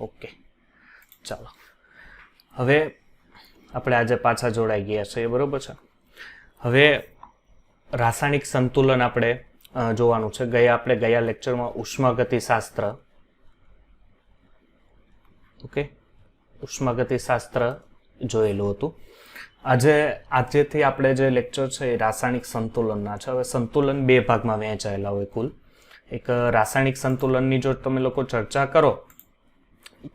Okay, ચાલો હવે આપણે આજે પાછા જોડાઈ ગયા છીએ, બરોબર છે. હવે રાસાયણિક સંતુલન આપણે જોવાનું છે. ગયા લેક્ચરમાં ઉષ્માગતિશાસ્ત્ર, ઓકે, ઉષ્માગતિશાસ્ત્ર જોયેલું હતું. આજેથી આપણે જે લેક્ચર છે એ રાસાયણિક સંતુલનના છે. હવે સંતુલન બે ભાગમાં વહેંચાયેલા હોય કુલ. એક રાસાયણિક સંતુલનની જો તમે લોકો ચર્ચા કરો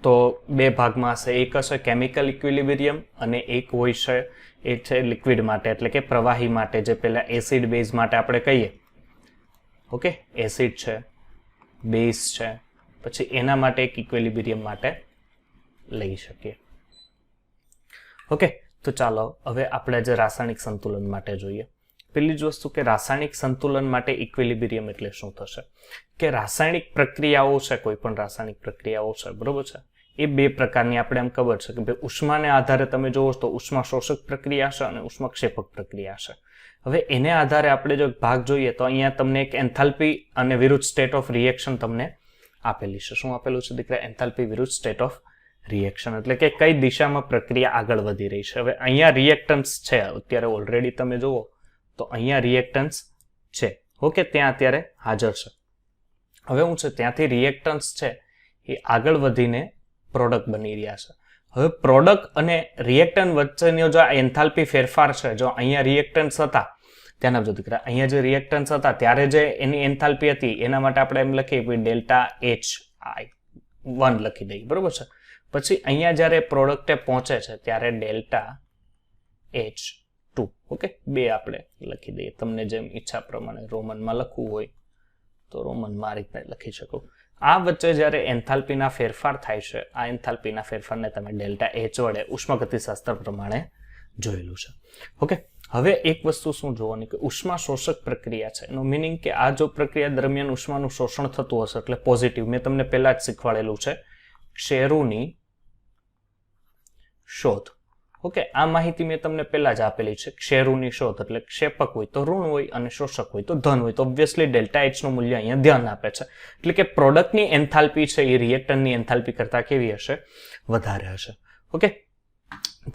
તો બે ભાગમાં હશે. એક હશે કેમિકલ ઇક્વિલિબ્રિયમ અને એક હોય છે એ છે લિક્વિડ માટે, એટલે કે પ્રવાહી માટે, જે પેલા એસિડ બેઝ માટે આપણે કહીએ. ઓકે, એસિડ છે, બેઝ છે, પછી એના માટે એક ઇક્વિલિબ્રિયમ માટે લઈ શકીએ. ઓકે, તો ચાલો હવે આપણે જે રાસાયણિક સંતુલન માટે જોઈએ. પેલી જ વસ્તુ કે રાસાયણિક સંતુલન માટે ઇક્વિલિબ્રિયમ એટલે શું થશે કે રાસાયણિક પ્રક્રિયાઓ છે, કોઈ પણ રાસાયણિક પ્રક્રિયાઓ છે, બરોબર છે, એ બે પ્રકારની આપણે એમ ખબર છે કે ભાઈ ઉષ્માને આધારે તમે જોવો તો ઉષ્મા શોષક પ્રક્રિયા છે અને ઉષ્માક્ષેપક પ્રક્રિયા છે. હવે એને આધારે આપણે જો ભાગ જોઈએ તો અહીંયા તમને એક એન્થાલ્પી અને વિરુદ્ધ સ્ટેટ ઓફ રિએક્શન તમને આપેલી છે. શું આપેલું છે દીકરા? એન્થાલ્પી વિરુદ્ધ સ્ટેટ ઓફ રિએક્શન, એટલે કે કઈ દિશામાં પ્રક્રિયા આગળ વધી રહી છે. હવે અહીંયા રિએક્ટન્સ છે, અત્યારે ઓલરેડી તમે જુઓ તો અહીંયા રિએક્ટન્સ છે, ઓકે, ત્યાં અત્યારે હાજર છે. હવે હું છે ત્યાંથી રિએક્ટન્સ છે એ આગળ વધીને પ્રોડક્ટ બની રહ્યા છે. હવે પ્રોડક્ટ અને રિએક્ટન્ટ વચ્ચેનો જો એન્થાલ્પી ફેરફાર છે, જો અહીંયા રિએક્ટન્સ હતા, ત્યાંના જો દીકરા અહીંયા જે રિએક્ટન્સ હતા ત્યારે જે એની એન્થાલ્પી હતી એના માટે આપણે એમ લખીએ ડેલ્ટા H1 લખી દઈએ, બરોબર છે. પછી અહીંયા જ્યારે પ્રોડક્ટે પહોંચે છે ત્યારે ડેલ્ટા H2, ઓકે, બે આપણે લખી દઈએ. તમને જેમ ઈચ્છા પ્રમાણે રોમનમાં લખવું હોય તો રોમનમાં આ રીતના લખી શકો. આ વચ્ચે જ્યારે એન્થાલ્પીના ફેરફાર થાય છે, આ એન્થાલ્પીના ફેરફારને તમે ડેલ્ટા H વડે ઉષ્માગતિશાસ્ત્ર પ્રમાણે જોયેલું છે. ઓકે, હવે એક વસ્તુ શું જોવાની કે ઉષ્મા શોષક પ્રક્રિયા છે, એનો મિનિંગ કે આ જો પ્રક્રિયા દરમિયાન ઉષ્માનું શોષણ થતું હશે એટલે પોઝિટિવ. મેં તમને પહેલા જ શીખવાડેલું છે ક્ષેરુની શોધ. ઓકે, આ માહિતી મેં તમને પહેલા જ આપેલી છે. ક્ષેરુની શોધ એટલે ક્ષેપક હોય તો ઋણ હોય અને શોષક હોય તો ધન હોય. તો ઓબ્વિયસલી ડેલ્ટા H નું મૂલ્ય અહીંયા ધ્યાન આપે છે. એટલે કે પ્રોડક્ટની એન્થાલ્પી છે એ રિએક્ટન્ટની એન્થાલ્પી કરતા કેવી હશે? વધારે હશે. ઓકે,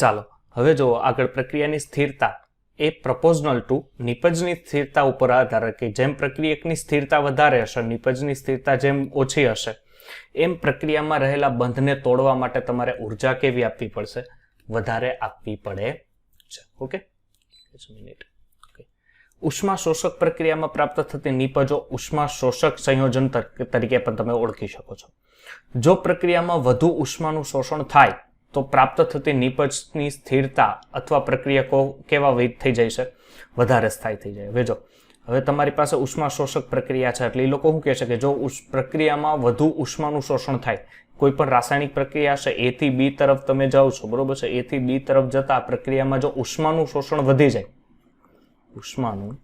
ચાલો હવે જો આગળ પ્રક્રિયાની સ્થિરતા એ પ્રપોઝનલ ટુ નિપજની સ્થિરતા ઉપર આધાર રાખે. જેમ પ્રક્રિયકની સ્થિરતા વધારે હશે, નિપજની સ્થિરતા જેમ ઓછી હશે, એમ પ્રક્રિયામાં રહેલા બંધને તોડવા માટે તમારે ઉર્જા કેવી આપવી પડશે? વધારે આપવી પડે છે. ઓકે, ઉષ્મા શોષક પ્રક્રિયામાં પ્રાપ્ત થતી નિપજો ઉષ્મા શોષક સંયોજન તરીકે પણ તમે ઓળખી શકો છો. જો પ્રક્રિયામાં વધુ ઉષ્માનું શોષણ થાય તો પ્રાપ્ત થતી નિપજની સ્થિરતા અથવા પ્રક્રિયા કેવા થઈ જાય છે? વધારે સ્થાયી થઈ જાય. હવે તમારી પાસે ઉષ્મા શોષક પ્રક્રિયા છે એટલે એ લોકો શું કહે છે કે જો પ્રક્રિયામાં વધુ ઉષ્માનું શોષણ થાય, કોઈ પણ રાસાયણિક પ્રક્રિયા છે A થી B તરફ તમે જાઓ છો, બરોબર છે, A થી B તરફ જતા પ્રક્રિયામાં જો ઉષ્માનું શોષણ વધી જાય, ઉષ્માનું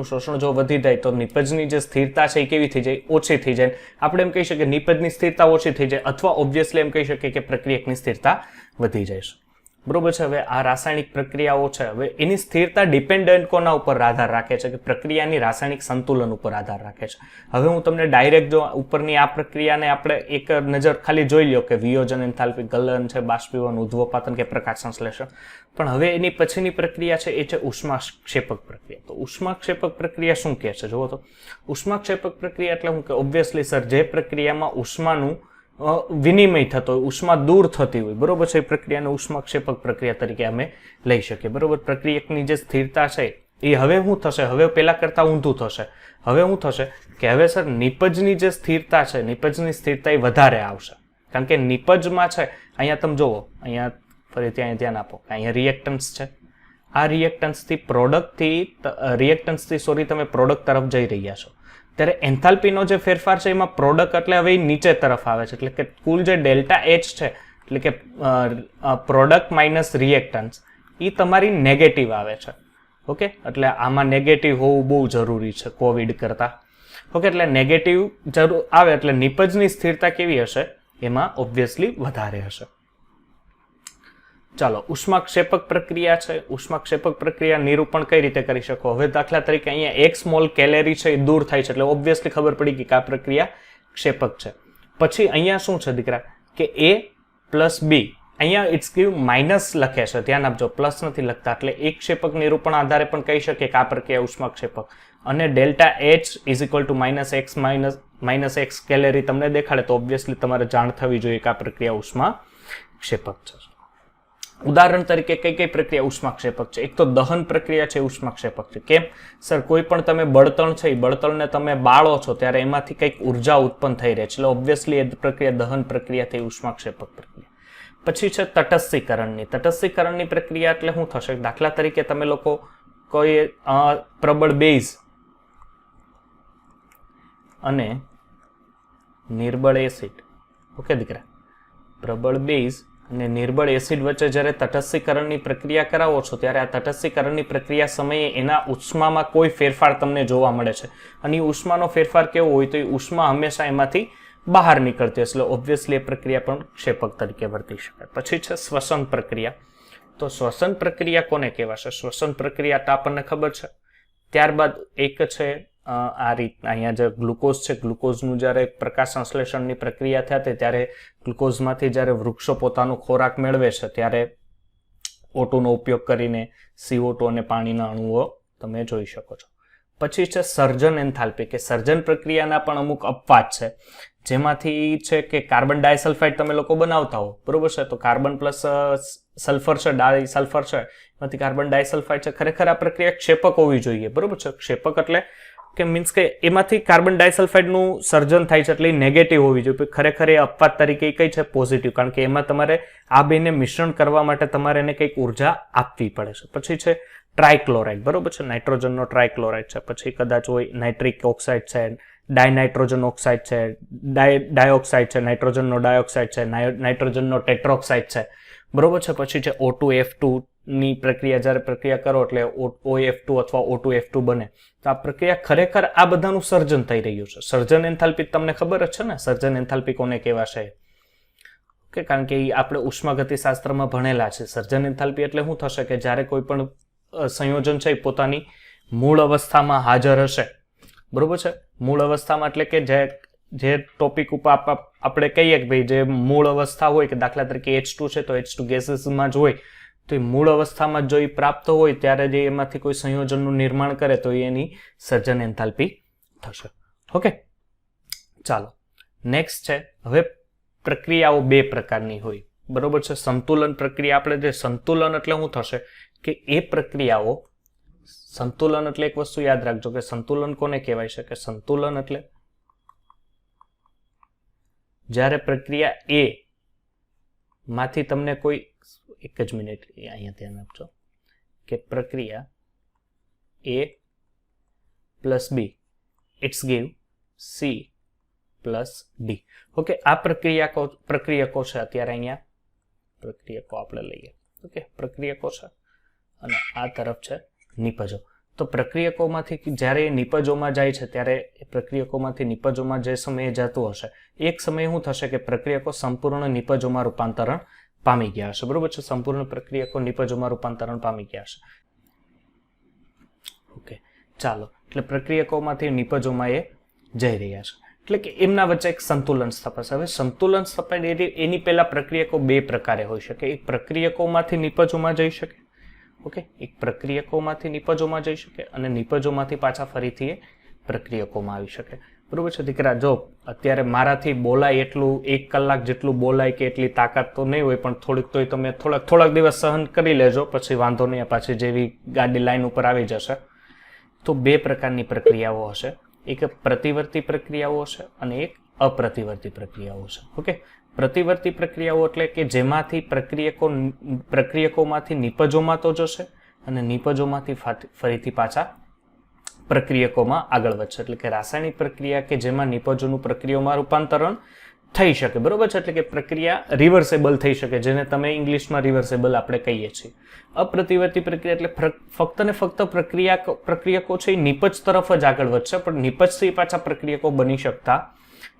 શોષણ જો વધી જાય તો નિપજની જે સ્થિરતા છે એ કેવી થઈ જાય? ઓછી થઈ જાય. આપણે એમ કહી શકીએ નિપજની સ્થિરતા ઓછી થઈ જાય, અથવા ઓબ્વિયસલી એમ કહી શકીએ કે પ્રક્રિયકની સ્થિરતા વધી જાય છે, બરોબર છે. હવે આ રાસાયણિક પ્રક્રિયાઓ છે, હવે એની સ્થિરતા ડિપેન્ડન્ટ કોના ઉપર આધાર રાખે છે? કે પ્રક્રિયાની રાસાયણિક સંતુલન ઉપર આધાર રાખે છે. હવે હું તમને ડાયરેક્ટ જો ઉપરની આ પ્રક્રિયાને આપણે એક નજર ખાલી જોઈ લ્યો કે વિયોજન, એન્થાલ્પી, ગલન છે, બાષ્પીભવન, ઉદ્દીપન કે પ્રકાશ સંશ્લેષણ, પણ હવે એની પછીની પ્રક્રિયા છે એ છે ઉષ્માક્ષેપક પ્રક્રિયા. તો ઉષ્માક્ષેપક પ્રક્રિયા શું કહે છે જુઓ તો. ઉષ્માક્ષેપક પ્રક્રિયા એટલે હું કે ઓબ્વિયસલી સર જે પ્રક્રિયામાં ઉષ્માનું વિનિમય થતો હોય, ઉષ્મા દૂર થતી હોય, બરોબર છે, એ પ્રક્રિયાને ઉષ્માક્ષેપક પ્રક્રિયા તરીકે અમે લઈ શકીએ, બરોબર. પ્રક્રિયકની જે સ્થિરતા છે એ હવે શું થશે? હવે પેલા કરતા ઊંધું થશે. હવે શું થશે કે હવે સર નિપજની જે સ્થિરતા છે, નિપજની સ્થિરતા એ વધારે આવશે. કારણ કે નિપજમાં છે, અહીંયા તમે જુઓ, અહીંયા ફરીથી અહીંયા ધ્યાન આપો, અહીંયા રિએક્ટન્સ છે. આ રિએક્ટન્સથી તમે પ્રોડક્ટ તરફ જઈ રહ્યા છો. ત્યારે એન્થાલ્પીનો જે ફેરફાર છે એમાં પ્રોડક્ટ એટલે હવે નીચે તરફ આવે છે. એટલે કે કુલ જે ડેલ્ટા H છે, એટલે કે પ્રોડક્ટ માઇનસ રિએક્ટન્સ, એ તમારી નેગેટિવ આવે છે. ઓકે, એટલે આમાં નેગેટિવ હોવું બહુ જરૂરી છે કોવિડ કરતા. ઓકે, એટલે નેગેટિવ જરૂર આવે એટલે નિપજની સ્થિરતા કેવી હશે? એમાં ઓબ્વિયસલી વધારે હશે. ચાલો, ઉષ્માક્ષેપક પ્રક્રિયા છે. ઉષ્માક્ષેપક પ્રક્રિયા નિરૂપણ કઈ રીતે કરી શકો? હવે દાખલા તરીકે અહીંયા 1 મોલ કેલેરી છે એ દૂર થાય છે એટલે ઓબ્વિયસલી ખબર પડી કે આ પ્રક્રિયા ક્ષેપક છે. પછી અહીંયા શું છે દીકરા કે A પ્લસ B, અહીંયા ઇટ્સ ગીવ માઇનસ લખે છે, ધ્યાન આપજો, પ્લસ નથી લખતા. એટલે એક ક્ષેપક નિરૂપણ આધારે પણ કહી શકીએ કે આ પ્રક્રિયા ઉષ્માક્ષેપક. અને delta H is equal two minus x calorie તમને દેખાડે તો ઓબ્વિયસલી તમારે જાણ થવી જોઈએ કે આ પ્રક્રિયા ઉષ્માક્ષેપક છે. ઉદાહરણ તરીકે કઈ કઈ પ્રક્રિયા ઉષ્માક્ષેપક છે? એક તો દહન પ્રક્રિયા છે ઉષ્માક્ષેપક છે. કેમ સર? કોઈ પણ તમે બળતણ છે એ બળતણને તમે બાળો છો ત્યારે એમાંથી કંઈક ઉર્જા ઉત્પન્ન થઈ રહે છે એટલે ઓબ્વિયસલી એ પ્રક્રિયા દહન પ્રક્રિયા થઈ ઉષ્માક્ષેપક પ્રક્રિયા. પછી છે તટસ્થીકરણની. તટસ્થીકરણની પ્રક્રિયા એટલે શું થશે? દાખલા તરીકે તમે લોકો કોઈ પ્રબળ બેઝ અને નિર્બળ એસિડ, ઓકે દીકરા, પ્રબળ બેઝ અને નિર્બળ એસિડ વચ્ચે જ્યારે તટસ્થીકરણની પ્રક્રિયા કરાવો છો ત્યારે આ તટસ્થીકરણની પ્રક્રિયા સમયે એના ઉષ્મામાં કોઈ ફેરફાર તમને જોવા મળે છે. અને એ ઉષ્માનો ફેરફાર કેવો હોય તો એ ઉષ્મા હંમેશા એમાંથી બહાર નીકળતી હશે એટલે ઓબ્વિયસલી એ પ્રક્રિયા પણ ક્ષેપક તરીકે વર્તી શકાય. પછી છે શ્વસન પ્રક્રિયા. તો શ્વસન પ્રક્રિયા કોને કહેવાશે? શ્વસન પ્રક્રિયા તો આપણને ખબર છે. ત્યારબાદ એક છે આ રીતના અહીંયા જે ગ્લુકોઝ છે, ગ્લુકોઝનું જ્યારે પ્રકાશ સંશ્લેષણની પ્રક્રિયા થતી ત્યારે ગ્લુકોઝમાંથી જ્યારે વૃક્ષો પોતાનો ખોરાક મેળવે છે ત્યારે O2 નો ઉપયોગ કરીને CO2 અને પાણીના અણુઓ તમે જોઈ શકો છો. પછી છે સર્જન એન્થાલ્પી, કે સર્જન પ્રક્રિયાના પણ અમુક અપવાદ છે જેમાંથી છે કે કાર્બન ડાયસલ્ફાઇડ તમે લોકો બનાવતા હો, બરોબર છે, તો કાર્બન પ્લસ સલ્ફર છે, ડાયસલ્ફર છે, એમાંથી કાર્બન ડાયસલ્ફાઇડ છે. ખરેખર આ પ્રક્રિયા ક્ષેપક હોવી જોઈએ, બરોબર છે. ક્ષેપક એટલે કે મીન્સ કે એમાંથી કાર્બન ડાયસલ્ફાઇડનું સર્જન થાય છે એટલે એ નેગેટિવ હોવી જોઈએ. ખરેખર એ અપવાદ તરીકે કઈ છે? પોઝિટિવ, કારણ કે એમાં તમારે આ બેને મિશ્રણ કરવા માટે તમારે એને કંઈક ઉર્જા આપવી પડે છે. પછી છે ટ્રાયક્લોરાઇડ, બરોબર છે, નાઇટ્રોજનનો ટ્રાયક્લોરાઇડ છે. પછી કદાચ હોય નાઇટ્રિક ઓક્સાઇડ છે, ડાયનાઇટ્રોજન ઓક્સાઇડ છે, ડાયોક્સાઇડ છે, નાઇટ્રોજનનો ડાયોક્સાઇડ છે, નાઇટ્રોજનનો ટેટ્રોક્સાઇડ છે, બરોબર છે. પછી છે O2F2 ની પ્રક્રિયા, જ્યારે પ્રક્રિયા કરો એટલે OF2 અથવા O2F2 બને તો આ પ્રક્રિયા ખરેખર આ બધાનું સર્જન થઈ રહ્યું છે. સર્જન એન્થાલ્પી તમને ખબર જ છે ને, સર્જન એન્થાલ્પી કોને કહેવાશે? ઓકે, કારણ કે આપણે ઉષ્માગતિશાસ્ત્રમાં ભણેલા છે. સર્જન એન્થાલ્પી એટલે શું થશે કે જ્યારે કોઈ પણ સંયોજન છે એ પોતાની મૂળ અવસ્થામાં હાજર હશે, બરોબર છે. મૂળ અવસ્થામાં એટલે કે જે ટોપિક ઉપર આપણે કહીએ કે ભાઈ જે મૂળ અવસ્થા હોય, કે દાખલા તરીકે H2 છે તો H2 ગેસીસમાં જ હોય, તો એ મૂળ અવસ્થામાં જો એ પ્રાપ્ત હોય ત્યારે જે એમાંથી કોઈ સંયોજનનું નિર્માણ કરે તો એની સર્જન એન્થાલ્પી થશે. ઓકે, ચાલો નેક્સ્ટ છે. હવે પ્રક્રિયાઓ બે પ્રકારની હોય, બરોબર છે. સંતુલન પ્રક્રિયા, આપણે જે સંતુલન એટલે શું થશે કે એ પ્રક્રિયાઓ, સંતુલન એટલે એક વસ્તુ યાદ રાખજો કે સંતુલન કોને કહેવાય છે કે સંતુલન એટલે જ્યારે પ્રક્રિયા A માંથી તમને કોઈ, એક જ મિનિટ અહીંયા ધ્યાન આપજો, કે પ્રક્રિયા A plus B it's give C plus D. Okay, આ પ્રક્રિયકો છે. અત્યારે અહીંયા પ્રક્રિયકો આપણે લઈએ, ઓકે, પ્રક્રિયકો છે અને આ તરફ છે નિપજો. તો પ્રક્રિયકોમાંથી જ્યારે એ નિપજોમાં જાય છે ત્યારે એ પ્રક્રિયકોમાંથી નિપજોમાં જે સમયે જતું હશે એક સમયે શું થશે કે પ્રક્રિયકો સંપૂર્ણ નિપજોમાં રૂપાંતરણ પામી ગયા હશે, બરોબર છે. સંપૂર્ણ પ્રક્રિયકો નિપજોમાં રૂપાંતરણ પામી ગયા હશે. ઓકે, ચાલો, એટલે પ્રક્રિયકોમાંથી નિપજોમાં એ જઈ રહ્યા છે એટલે કે એમના વચ્ચે એક સંતુલન સ્થપાશે. હવે સંતુલન સ્થપાય એની પહેલા પ્રક્રિયકો બે પ્રકારે હોઈ શકે. એક પ્રક્રિયકોમાંથી નિપજોમાં જઈ શકે, ઓકે, એક પ્રક્રિયકોમાંથી નિપજોમાં જઈ શકે અને નિપજોમાંથી પાછા ફરીથી એ પ્રક્રિયકોમાં આવી શકે, બરોબર છે દીકરા. જો અત્યારે મારાથી બોલાય એટલું 1 કલાક જેટલું બોલાય કે એટલી તાકાત તો નહીં હોય, પણ થોડીક તોય તમે થોડાક દિવસ સહન કરી લેજો, પછી વાંધો નહીં. પાછી જેવી ગાડી લાઈન ઉપર આવી જશે તો બે પ્રકારની પ્રક્રિયાઓ હશે. એક પ્રતિવર્તી પ્રક્રિયાઓ હશે અને એક અપ્રતિવર્તી પ્રક્રિયાઓ છે. ઓકે, પ્રતિવર્તી પ્રક્રિયાઓ એટલે કે જેમાંથી પ્રક્રિયકોમાંથી નિપજોમાં તો જશે અને નિપજોમાંથી ફરીથી પાછા પ્રક્રિયકોમાં આગળ વધશે. એટલે કે રાસાયણિક પ્રક્રિયા કે જેમાં નિપજોનું પ્રક્રિયામાં રૂપાંતરણ થઈ શકે, બરોબર છે. એટલે કે પ્રક્રિયા રિવર્સેબલ થઈ શકે, જેને તમે ઇંગ્લિશમાં રિવર્સેબલ આપણે કહીએ છીએ. અપ્રતિવર્તી પ્રક્રિયા એટલે ફક્ત ને ફક્ત પ્રક્રિયકો છે એ નિપજ તરફ જ આગળ વધશે, પણ નિપજથી પાછા પ્રક્રિયકો બની શકતા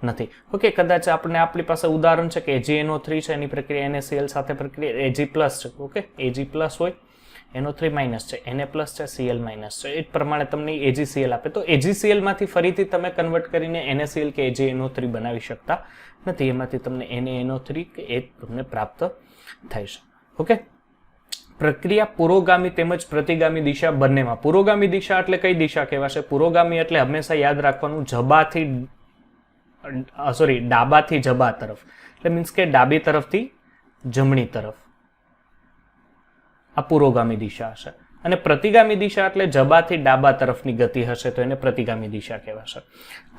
નથી. ઓકે, કદાચ આપણી પાસે ઉદાહરણ છે કે AgNO3 છે, એની પ્રક્રિયા NaCl સાથે પ્રક્રિયા Ag+ છે. ઓકે, Ag+ હોય, NO3- છે, Na+ છે, Cl- છે. એ પ્રમાણે તમને AgCl આપે તો AgCl માંથી ફરીથી તમે કન્વર્ટ કરીને NaCl કે AgNO3 બનાવી શકતા નથી. એમાંથી તમને NaNO3 કે એ તમને પ્રાપ્ત થાય છે. ઓકે, પ્રક્રિયા પુરોગામી તેમજ પ્રતિગામી દિશા બંનેમાં. પુરોગામી દિશા એટલે કઈ દિશા કહેવાશે? પુરોગામી એટલે હંમેશા યાદ રાખવાનું ડાબાથી જબા તરફ, એટલે મીન્સ કે ડાબી તરફથી જમણી તરફ આ પુરોગામી દિશા હશે. અને પ્રતિગામી દિશા એટલે જબાથી ડાબા તરફની ગતિ હશે તો એને પ્રતિગામી દિશા કહેવાશે.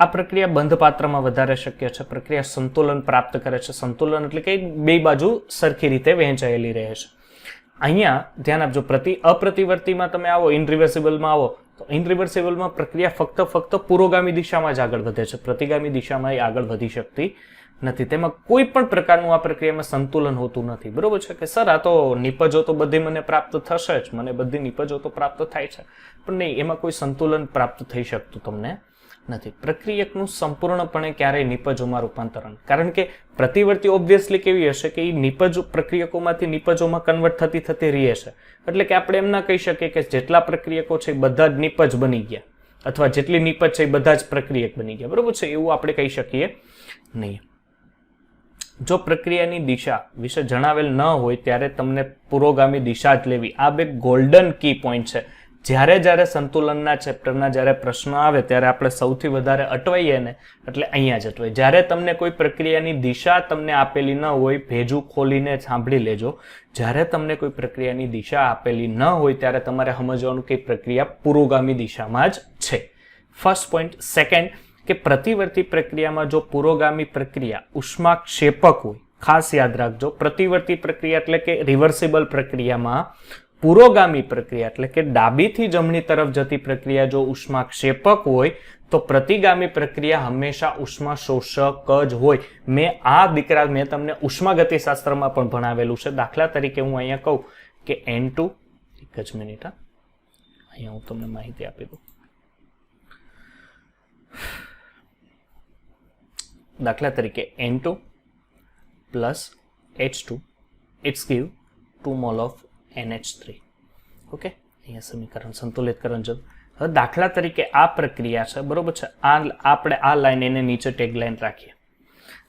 આ પ્રક્રિયા બંધ પાત્રમાં વધારે શક્ય છે. પ્રક્રિયા સંતુલન પ્રાપ્ત કરે છે. સંતુલન એટલે કે બે બાજુ સરખી રીતે વહેંચાયેલી રહે છે. અહીંયા ધ્યાન આપજો, અપ્રતિવર્તીમાં તમે આવો, ઇનરિવર્સિબલમાં આવો તો ઇનરિવર્સિબલમાં પ્રક્રિયા ફક્ત પુરોગામી દિશામાં જ આગળ વધે છે, પ્રતિગામી દિશામાં આગળ વધી શકતી નથી. તેમાં કોઈ પણ પ્રકારનું આ પ્રક્રિયામાં સંતુલન હોતું નથી. બરોબર છે કે સર આ તો નિપજો તો બધી મને પ્રાપ્ત થશે જ, મને બધી નિપજો તો પ્રાપ્ત થાય છે, પણ નહીં, એમાં કોઈ સંતુલન પ્રાપ્ત થઈ શકતું તમને નથી. પ્રક્રિયકનું સંપૂર્ણપણે ક્યારેય નિપજોમાં રૂપાંતરણ, કારણ કે પ્રતિવર્તી ઓબ્વિયસલી કેવી હશે કે એ નિપજો પ્રક્રિયકોમાંથી નિપજોમાં કન્વર્ટ થતી રહી હશે. એટલે કે આપણે એમ ના કહી શકીએ કે જેટલા પ્રક્રિયકો છે એ બધા જ નિપજ બની ગયા, અથવા જેટલી નિપજ છે એ બધા જ પ્રક્રિયક બની ગયા. બરોબર છે, એવું આપણે કહી શકીએ નહીં. જો પ્રક્રિયાની દિશા વિશે જણાવેલ ન હોય ત્યારે તમને પુરોગામી દિશા જ લેવી. આ બે ગોલ્ડન કી પોઈન્ટ છે. જ્યારે સંતુલનના ચેપ્ટરના જ્યારે પ્રશ્ન આવે ત્યારે આપણે સૌથી વધારે અટવાઈએ ને એટલે અહીંયા જ અટવાય. જ્યારે તમને કોઈ પ્રક્રિયાની દિશા તમને આપેલી ન હોય, ભેજું ખોલીને સાંભળી લેજો, જ્યારે તમને કોઈ પ્રક્રિયાની દિશા આપેલી ન હોય ત્યારે તમારે સમજવાનું કે પ્રક્રિયા પુરોગામી દિશામાં જ છે. First point. સેકન્ડ, કે પ્રતિવર્તી પ્રક્રિયામાં જો પુરોગામી પ્રક્રિયા ઉષ્માક્ષેપક હોય, ખાસ યાદ રાખજો, પ્રતિવર્તી પ્રક્રિયા એટલે કે રિવર્સિબલ પ્રક્રિયામાં પુરોગામી પ્રક્રિયા એટલે કે ડાબીથી જમણી તરફ જતી પ્રક્રિયા જો ઉષ્માક્ષેપક હોય તો પ્રતિગામી પ્રક્રિયા હંમેશા ઉષ્મા શોષક જ હોય. મેં તમને ઉષ્માગતિશાસ્ત્રમાં પણ ભણાવેલું છે. દાખલા તરીકે હું અહીંયા કહું કે N2, એક જ મિનિટ, અહીંયા હું તમને માહિતી આપી દઉં. દાખલા તરીકે N2 plus H2 it's give 2 mol of NH3. Okay, અહીંયા સમીકરણ સંતુલિતકરણ જરૂર. હવે દાખલા તરીકે આ પ્રક્રિયા છે, બરોબર છે, આપણે આ લાઈન એને નીચે ટેગ લાઈન રાખીએ.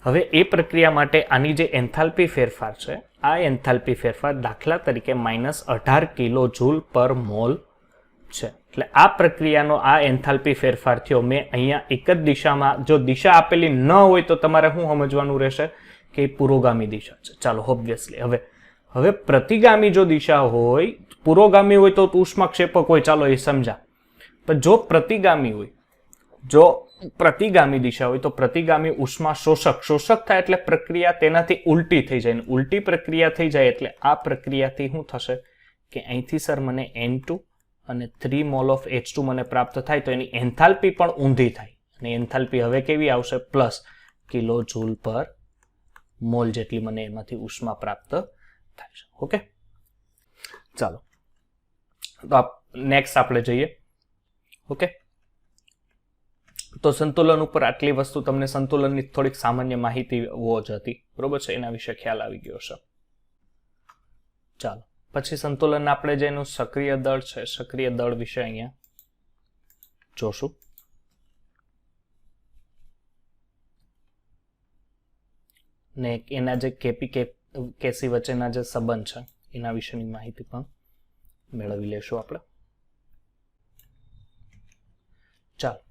હવે એ પ્રક્રિયા માટે આની જે એન્થાલ્પી ફેરફાર છે, આ એન્થાલ્પી ફેરફાર દાખલા તરીકે -18 કિલો જૂલ પર મોલ છે. એટલે આ પ્રક્રિયાનો આ એન્થાલ્પી ફેરફાર થયો. મેં અહીંયા એક જ દિશામાં, જો દિશા આપેલી ન હોય તો તમારે શું સમજવાનું રહેશે કે પુરોગામી દિશા છે. ચાલો, ઓબ્વિયસલી હવે પ્રતિગામી જો દિશા હોય, પુરોગામી હોય તો ઉષ્માક્ષેપક હોય, ચાલો એ સમજા. પણ જો પ્રતિગામી દિશા હોય તો પ્રતિગામી ઉષ્મા શોષક થાય એટલે પ્રક્રિયા તેનાથી ઉલટી થઈ જાય, ને ઉલટી પ્રક્રિયા થઈ જાય એટલે આ પ્રક્રિયાથી શું થશે કે અહીંથી સર મને N2 અને 3 મોલ ઓફ H2 મને પ્રાપ્ત થાય તો એની એન્થાલ્પી પણ ઊંધી થાય, અને એન્થાલ્પી હવે કેવી આવશે? પ્લસ કિલો જૂલ પર મોલ જેટલી મને એમાંથી ઉષ્મા પ્રાપ્ત થાય છે. ઓકે, ચાલો તો નેક્સ્ટ આપણે જઈએ. ઓકે, તો સંતુલન ઉપર આટલી વસ્તુ, તમને સંતુલનની થોડીક સામાન્ય માહિતી જ હતી, બરોબર છે, એના વિશે ખ્યાલ આવી ગયો છે. ચાલો પછી સંતુલન આપણે જે એનું સક્રિય દળ છે, સક્રિય દળ વિશે અહીંયા જોશું. ને એના જે કેસી વચ્ચેના જે સંબંધ છે એના વિશેની માહિતી પણ મેળવી લેશું આપણે. ચાલો,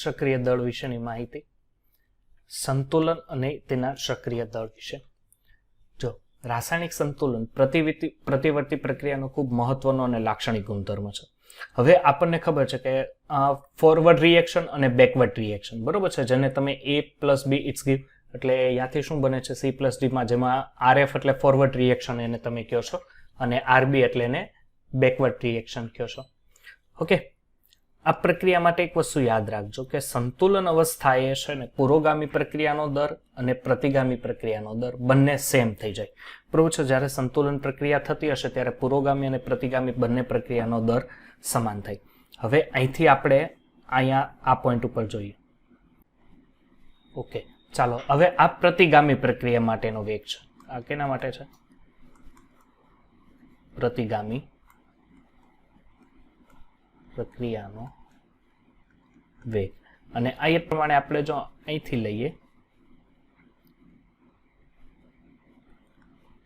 સક્રિય દળ વિશેની માહિતી, સંતુલન અને તેના સક્રિય દળ વિશે. જો રાસાયણિક સંતુલન પ્રતિવર્તી પ્રક્રિયાનો ખૂબ મહત્વનો અને લાક્ષણિક ગુણધર્મ છે. હવે આપણને ખબર છે કે ફોરવર્ડ રિએક્શન અને બેકવર્ડ રિએક્શન, બરોબર છે, જેને તમે A+B ઇટ્સ ગીવ, એટલે અહીંયાથી શું બને છે C+D માં, જેમાં RF એટલે ફોરવર્ડ રિએક્શન એને તમે કહો છો, અને RB એટલે એને બેકવર્ડ રિએક્શન કહો છો. ઓકે, આ પ્રક્રિયા માટે એક વસ્તુ યાદ રાખજો કે સંતુલન અવસ્થાએ છે ને પુરોગામી પ્રક્રિયાનો દર અને પ્રતિગામી પ્રક્રિયાનો દર બંને સેમ થઈ જાય, બરોબર છે. જ્યારે સંતુલન પ્રક્રિયા થતી હશે ત્યારે પુરોગામી અને પ્રતિગામી બંને પ્રક્રિયાનો દર સમાન થાય. હવે અહીંથી આપણે અહીંયા આ પોઈન્ટ ઉપર જોઈએ. ઓકે, ચાલો હવે આ પ્રતિગામી પ્રક્રિયા માટેનો વેગ છે. આ કેના માટે છે? પ્રતિગામી પ્રક્રિયાનો વેગ. અને આ એ પ્રમાણે આપણે જો અહીંથી લઈએ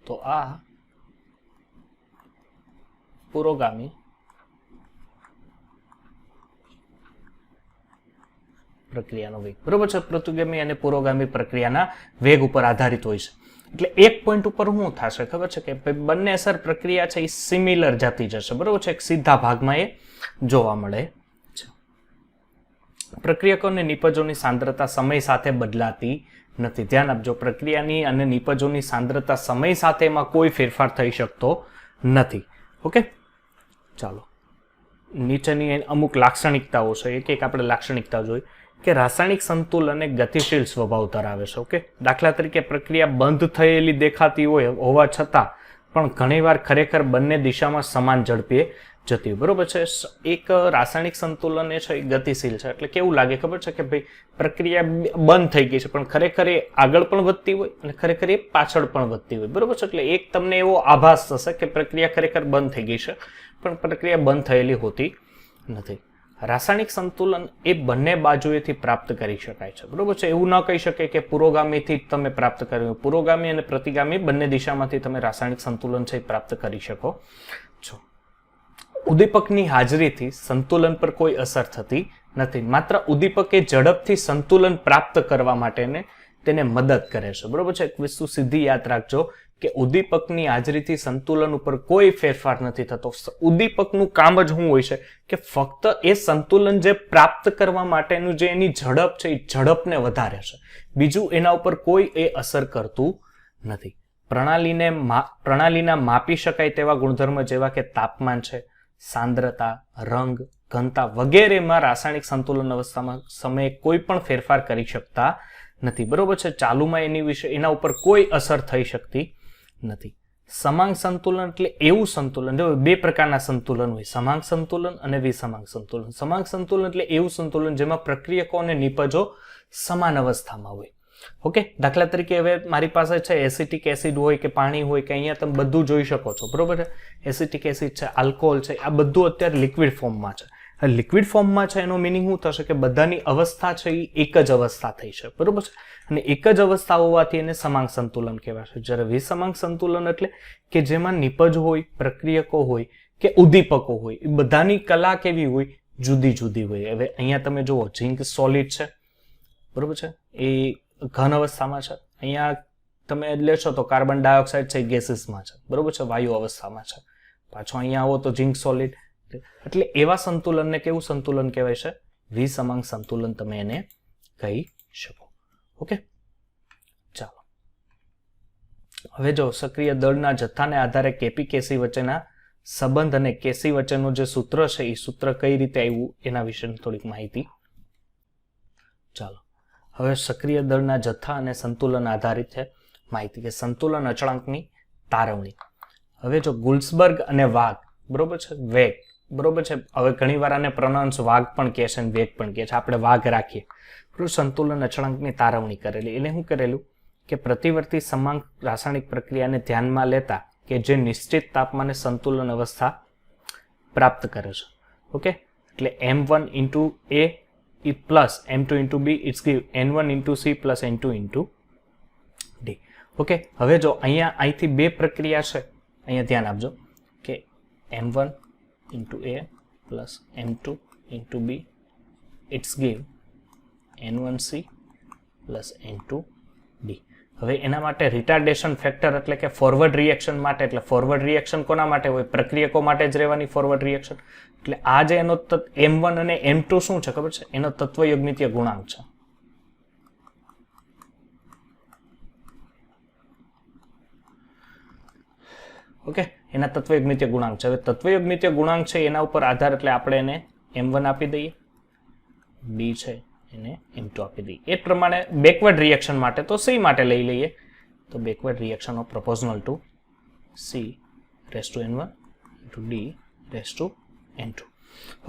તો આ પુરોગામી પ્રક્રિયાનો વેગ, બરોબર છે. પ્રતિગામી અને પુરોગામી પ્રક્રિયાના વેગ ઉપર આધારિત હોય છે. એટલે એક પોઈન્ટ ઉપર શું થશે ખબર છે કે બંને અસર પ્રક્રિયા છે એ સિમિલર જતી જશે, બરોબર છે. એક સીધા ભાગમાં એ જોવા મળે છે. પ્રક્રિયકો અને નિપજોની સાંદ્રતા સમય સાથે બદલાતી નથી. ધ્યાન આપજો, પ્રક્રિયાની અને નિપજોની સાંદ્રતા સમય સાથે એમાં કોઈ ફેરફાર થઈ શકતો નથી. ઓકે, ચાલો નીચેની અમુક લાક્ષણિકતાઓ છે. એક એક આપણે લાક્ષણિકતા જોઈ કે રાસાયણિક સંતુલન એક ગતિશીલ સ્વભાવ ધરાવે છે. ઓકે, દાખલા તરીકે પ્રક્રિયા બંધ થયેલી દેખાતી હોવા છતાં પણ ઘણીવાર ખરેખર બંને દિશામાં સમાન ઝડપે જતી હોય, બરોબર છે. એક રાસાયણિક સંતુલન એ છે એ ગતિશીલ છે. એટલે કેવું લાગે ખબર છે કે ભાઈ પ્રક્રિયા બંધ થઈ ગઈ છે પણ ખરેખર એ આગળ પણ વધતી હોય અને ખરેખર એ પાછળ પણ વધતી હોય, બરોબર છે. એટલે એક તમને એવો આભાસ થશે કે પ્રક્રિયા ખરેખર બંધ થઈ ગઈ છે પણ પ્રક્રિયા બંધ થયેલી હોતી નથી. રાસાયણિક સંતુલન એ બંને બાજુએથી પ્રાપ્ત કરી શકાય છે, બરોબર છે. એવું ન કહી શકે કે પુરોગામીથી જ તમે પ્રાપ્ત કર્યું. પુરોગામી અને પ્રતિગામી બંને દિશામાંથી તમે રાસાયણિક સંતુલન છે એ પ્રાપ્ત કરી શકો છો. ઉદ્દીપકની હાજરીથી સંતુલન પર કોઈ અસર થતી નથી. માત્ર ઉદ્દીપક એ ઝડપથી સંતુલન પ્રાપ્ત કરવા માટે તેને મદદ કરે છે, બરોબર છે. એક વસ્તુ સીધી યાદ રાખજો કે ઉદ્દીપકની હાજરીથી સંતુલન ઉપર કોઈ ફેરફાર નથી થતો. ઉદ્દીપકનું કામ જ શું હોય છે કે ફક્ત એ સંતુલન જે પ્રાપ્ત કરવા માટેનું જે એની ઝડપ છે એ ઝડપને વધારે છે. બીજું એના ઉપર કોઈ એ અસર કરતું નથી. પ્રણાલીના માપી શકાય તેવા ગુણધર્મ જેવા કે તાપમાન છે, સાંદ્રતા, રંગ, ઘનતા વગેરેમાં રાસાયણિક સંતુલન અવસ્થામાં સમયે કોઈ પણ ફેરફાર કરી શકતા નથી, બરોબર છે. ચાલુમાં એના ઉપર કોઈ અસર થઈ શકતી નથી. સમાંગ સંતુલન એટલે એવું સંતુલન, જો બે પ્રકારના સંતુલન હોય, સમાંગ સંતુલન અને વિસમાંગ સંતુલન. સમાંગ સંતુલન એટલે એવું સંતુલન જેમાં પ્રક્રિયકો અને નિપજો સમાન અવસ્થામાં હોય. ઓકે, દાખલા તરીકે હવે મારી પાસે છે એસિટિક એસિડ હોય કે પાણી હોય કે અહીંયા તમે બધું જોઈ શકો છો, બરોબર છે. એસિટિક એસિડ છે, આલ્કોહોલ છે, આ બધું અત્યારે લિક્વિડ ફોર્મમાં છે. લિક્વિડ ફોર્મમાં છે એનો મિનિંગ શું થશે કે બધાની અવસ્થા છે એ એક જ અવસ્થા થઈ છે, બરોબર છે. અને એક જ અવસ્થા હોવાથી એને સમાંગ સંતુલન કહેવાશે. જ્યારે વિસમાંગ સંતુલન એટલે કે જેમાં નિપજ હોય, પ્રક્રિયકો હોય કે ઉદ્દીપકો હોય, એ બધાની કલા કેવી હોય, જુદી જુદી હોય. હવે અહીંયા તમે જુઓ ઝિંક સોલિડ છે, બરોબર છે, એ ઘન અવસ્થામાં છે. અહીંયા તમે લેશો તો કાર્બન ડાયોક્સાઇડ છે એ ગેસીસમાં છે, બરોબર છે, વાયુ અવસ્થામાં છે. પાછો અહીંયા આવો તો ઝિંક સોલિડ. એટલે એવા સંતુલનને કેવું સંતુલન કહેવાય છે? વિસમાંગ સંતુલન તમે એને કહી શકો. ઓકે, ચાલો હવે જો સક્રિય દળના જથ્થાને આધારે કેપી કેસી વચ્ચેના સંબંધ અને કેસી વચ્ચેનું જે સૂત્ર છે એ સૂત્ર કઈ રીતે આવ્યું એના વિશે થોડીક માહિતી. ચાલો હવે સક્રિય દળના જથ્થા અને સંતુલન આધારિત છે માહિતી કે સંતુલન અચળાંકની તારવણી. હવે જો ગુલ્સબર્ગ અને વાગ, બરોબર છે, વેગ, બરોબર છે. હવે ઘણી વાર આને પ્રોનાઉન્સ વાગ પણ કહે છે અને વેગ પણ કહે છે, આપણે વાગ રાખીએ. સંતુલન અચળાંકની તારવણી કરેલી. એને શું કરેલું કે પ્રતિવર્તી સમાંગ રાસાયણિક પ્રક્રિયાને ધ્યાનમાં લેતા કે જે નિશ્ચિત તાપમાને સંતુલન અવસ્થા પ્રાપ્ત કરે છે. ઓકે, એટલે m1 into a plus m2 into b, it's give n1 into c plus n2 into d. Okay, હવે જો અહીંથી બે પ્રક્રિયા છે, અહીંયા ધ્યાન આપજો કે m1 into a plus m2 into b, it's give n1c plus n2d. હવે એના માટે રિટાર્ડેશન ફેક્ટર એટલે કે ફોરવર્ડ રિએક્શન માટે, એટલે ફોરવર્ડ રિએક્શન કોના માટે હોય? પ્રક્રિયકો માટે જ રહેવાની ફોરવર્ડ રિએક્શન. એટલે આ જે એનો m1 અને m2 શું છે ખબર છે? એનો તત્વયોગમિતીય ગુણાંક છે. ઓકે, એના તત્વયોગમિતીય ગુણાંક છે. હવે તત્વયોગમિતીય ગુણાંક છે એના ઉપર આધાર એટલે આપણે એને m1 આપી દઈએ, b છે એને m2 આપી દઈએ. એ પ્રમાણે બેકવર્ડ રિએક્શન માટે તો c માટે લઈ લઈએ, તો backward reaction of proportional to c raise to n1 into d raise to n2.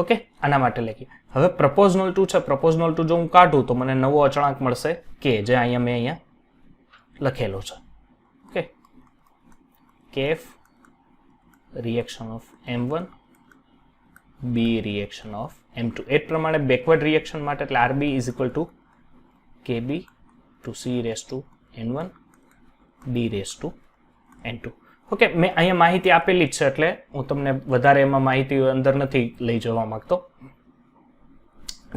Okay, આના માટે લખીએ. હવે પ્રપોઝનલ ટુ છે, પ્રપોઝનલ ટુ જો હું કાઢું તો મને નવો અચળાંક મળશે કે, જે અહીંયા મેં લખેલો છે. ઓકે, કેફ રિએક્શન ઓફ M1 બી રિએક્શન ઓફ M2. એ જ પ્રમાણે બેકવર્ડ રિએક્શન માટે એટલે RB is equal to KB to C raise to N1 D raise to N2. Okay, મેં અહીંયા માહિતી આપેલી જ છે એટલે હું તમને વધારે એમાં માહિતી અંદર નથી લઈ જવા માંગતો.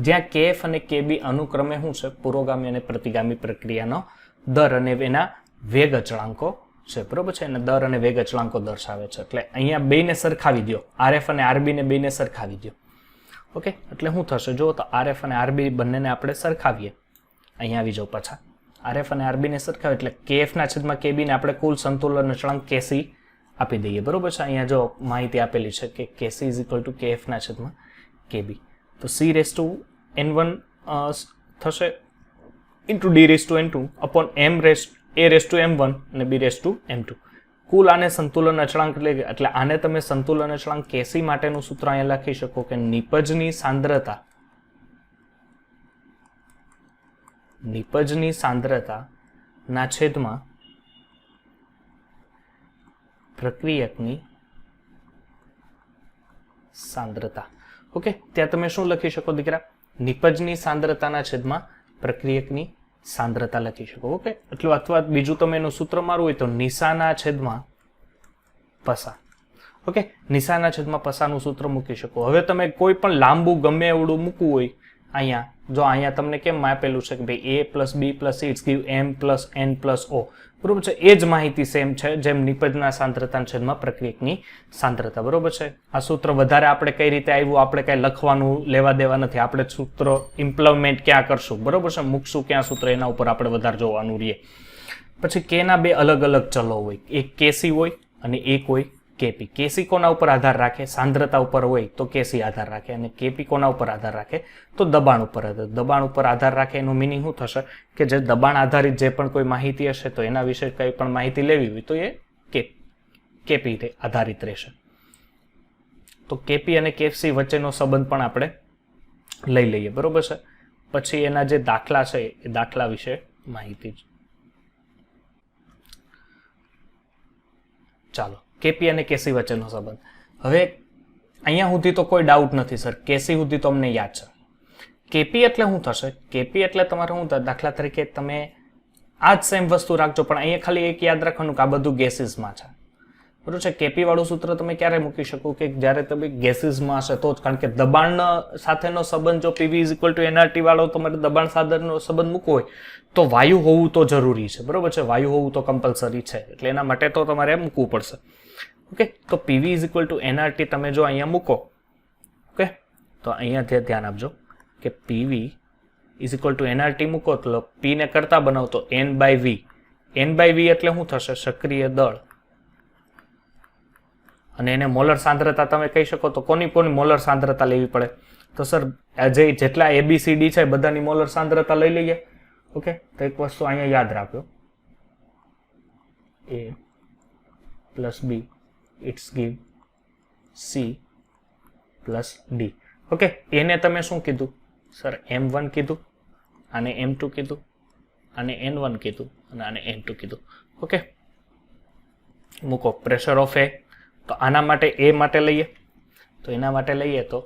જ્યાં KF અને KB અનુક્રમે શું છે, પુરોગામી અને પ્રતિગામી પ્રક્રિયાનો દર અને એના વેગ અચળાંકો છે. બરોબર છે, એના દર અને વેગ અચળાંકો દર્શાવે છે. એટલે અહીંયા બેને સરખાવી દો, RF અને RB ને બેને સરખાવી દો. ઓકે, એટલે શું થશે જો તો RF અને RB બંનેને આપણે સરખાવીએ. અહીંયા આવી જાઓ પાછા, RF અને RB ને સરખાવે એટલે KF ના છેદમાં KB ને આપણે કુલ સંતુલન અચળાંક KC આપી દઈએ. બરોબર છે, અહીંયા જો માહિતી આપેલી છે કે KC is equal two KF ના છેદમાં KB. તો C રેસ ટુ N1 થશે into D raise to N2 upon A raise to M1 અને B રેસ ટુ M2. કુલ આને સંતુલન અચળાંક એટલે આને તમે સંતુલન અચળાંક KC માટેનું સૂત્ર અહીંયા લખી શકો કે નિપજની સાંદ્રતા ના છેદમાં પ્રક્રિયકની સાંદ્રતા. ઓકે, ત્યાં તમે શું લખી શકો દીકરા, નિપજની સાંદ્રતાના છેદમાં પ્રક્રિયકની સાંદ્રતા લખી શકો. ઓકે, એટલે અથવા બીજું તમે એનું સૂત્ર મારવું હોય તો નિશાના છેદમાં પસા. ઓકે, નિશાના છેદમાં પસાનું સૂત્ર મૂકી શકો. હવે તમે કોઈ પણ લાંબુ ગમે એવડું મૂકવું હોય, અહીંયા જો અહીંયા તમને કેમ આપેલું છે કે ભાઈ A plus B plus C it's give M plus N plus O. બરોબર છે, એ જ માહિતી સેમ છે જેમ નિપજના સાંદ્રતાના છેદમાં પ્રક્રિયકની સાંદ્રતા. બરોબર છે, આ સૂત્ર વધારે આપણે કઈ રીતે આવ્યું આપણે કઈ લખવાનું લેવા દેવા નથી, આપણે સૂત્ર ઇમ્પ્લિમેન્ટ ક્યાં કરશું, બરોબર છે, મૂકશું ક્યાં સૂત્ર એના ઉપર આપણે વધારે જોવાનું રહીએ. પછી K ના બે અલગ અલગ ચલો હોય, એક KC હોય અને એક હોય KP. KC કોના ઉપર આધાર રાખે, સાંદ્રતા ઉપર હોય તો KC આધાર રાખે, અને KP કોના ઉપર આધાર રાખે તો દબાણ ઉપર. દબાણ ઉપર આધાર રાખે એનું મિનિંગ શું થશે કે જે દબાણ આધારિત જે પણ કોઈ માહિતી હશે તો એના વિશે કંઈ પણ માહિતી લેવી હોય તો એ KP આધારિત રહેશે. તો KP અને KC વચ્ચેનો સંબંધ પણ આપણે લઈ લઈએ. બરોબર છે, પછી એના જે દાખલા છે એ દાખલા વિશે માહિતી. ચાલો, KP અને KC વચ્ચેનો સંબંધ. હવે અહીંયા સુધી તો કોઈ ડાઉટ નથી સર, KC સુધી તો અમને યાદ છે. KP એટલે શું થશે, KP એટલે તમારે શું થાય, દાખલા તરીકે તમે આ જ સેમ વસ્તુ રાખજો પણ અહીંયા ખાલી એક યાદ રાખવાનું કે આ બધું ગેસીસમાં છે. બરોબર છે, KP વાળું સૂત્ર તમે ક્યારે મૂકી શકો કે જ્યારે તમે ગેસીસમાં હશે તો જ, કારણ કે દબાણ સાથેનો સંબંધ જો PV is equal two NRT વાળો તમારે દબાણ સાથેનો સંબંધ મૂકવો હોય તો વાયુ હોવું તો જરૂરી છે. બરોબર છે, વાયુ હોવું તો કમ્પલસરી છે, એટલે એના માટે તો તમારે મૂકવું પડશે. ઓકે, તો PV is equal two NRT તમે જો અહીંયા મૂકો, ઓકે, તો અહીંયા ધ્યાન આપજો કે PV is equal two NRT મૂકો તો P ને કરતા બનાવો તો N/V. N/V એટલે શું થશે, સક્રિય દળ, અને એને મોલર સાંદ્રતા તમે કહી શકો તો કોની મોલર સાંદ્રતા લેવી પડે તો સર જે જેટલા ABCD છે બધાની મોલર સાંદ્રતા લઈ લઈએ. ઓકે, તો એક વસ્તુ અહીંયા યાદ રાખજો, A plus B it's give C plus D. Okay, એને તમે શું કીધું સર, M1 કીધું, આને M2 કીધું, આને N1 કીધું અને આને N2 કીધું. ઓકે, મૂકો પ્રેશર ઓફ A. તો આના માટે A માટે લઈએ તો એના માટે લઈએ તો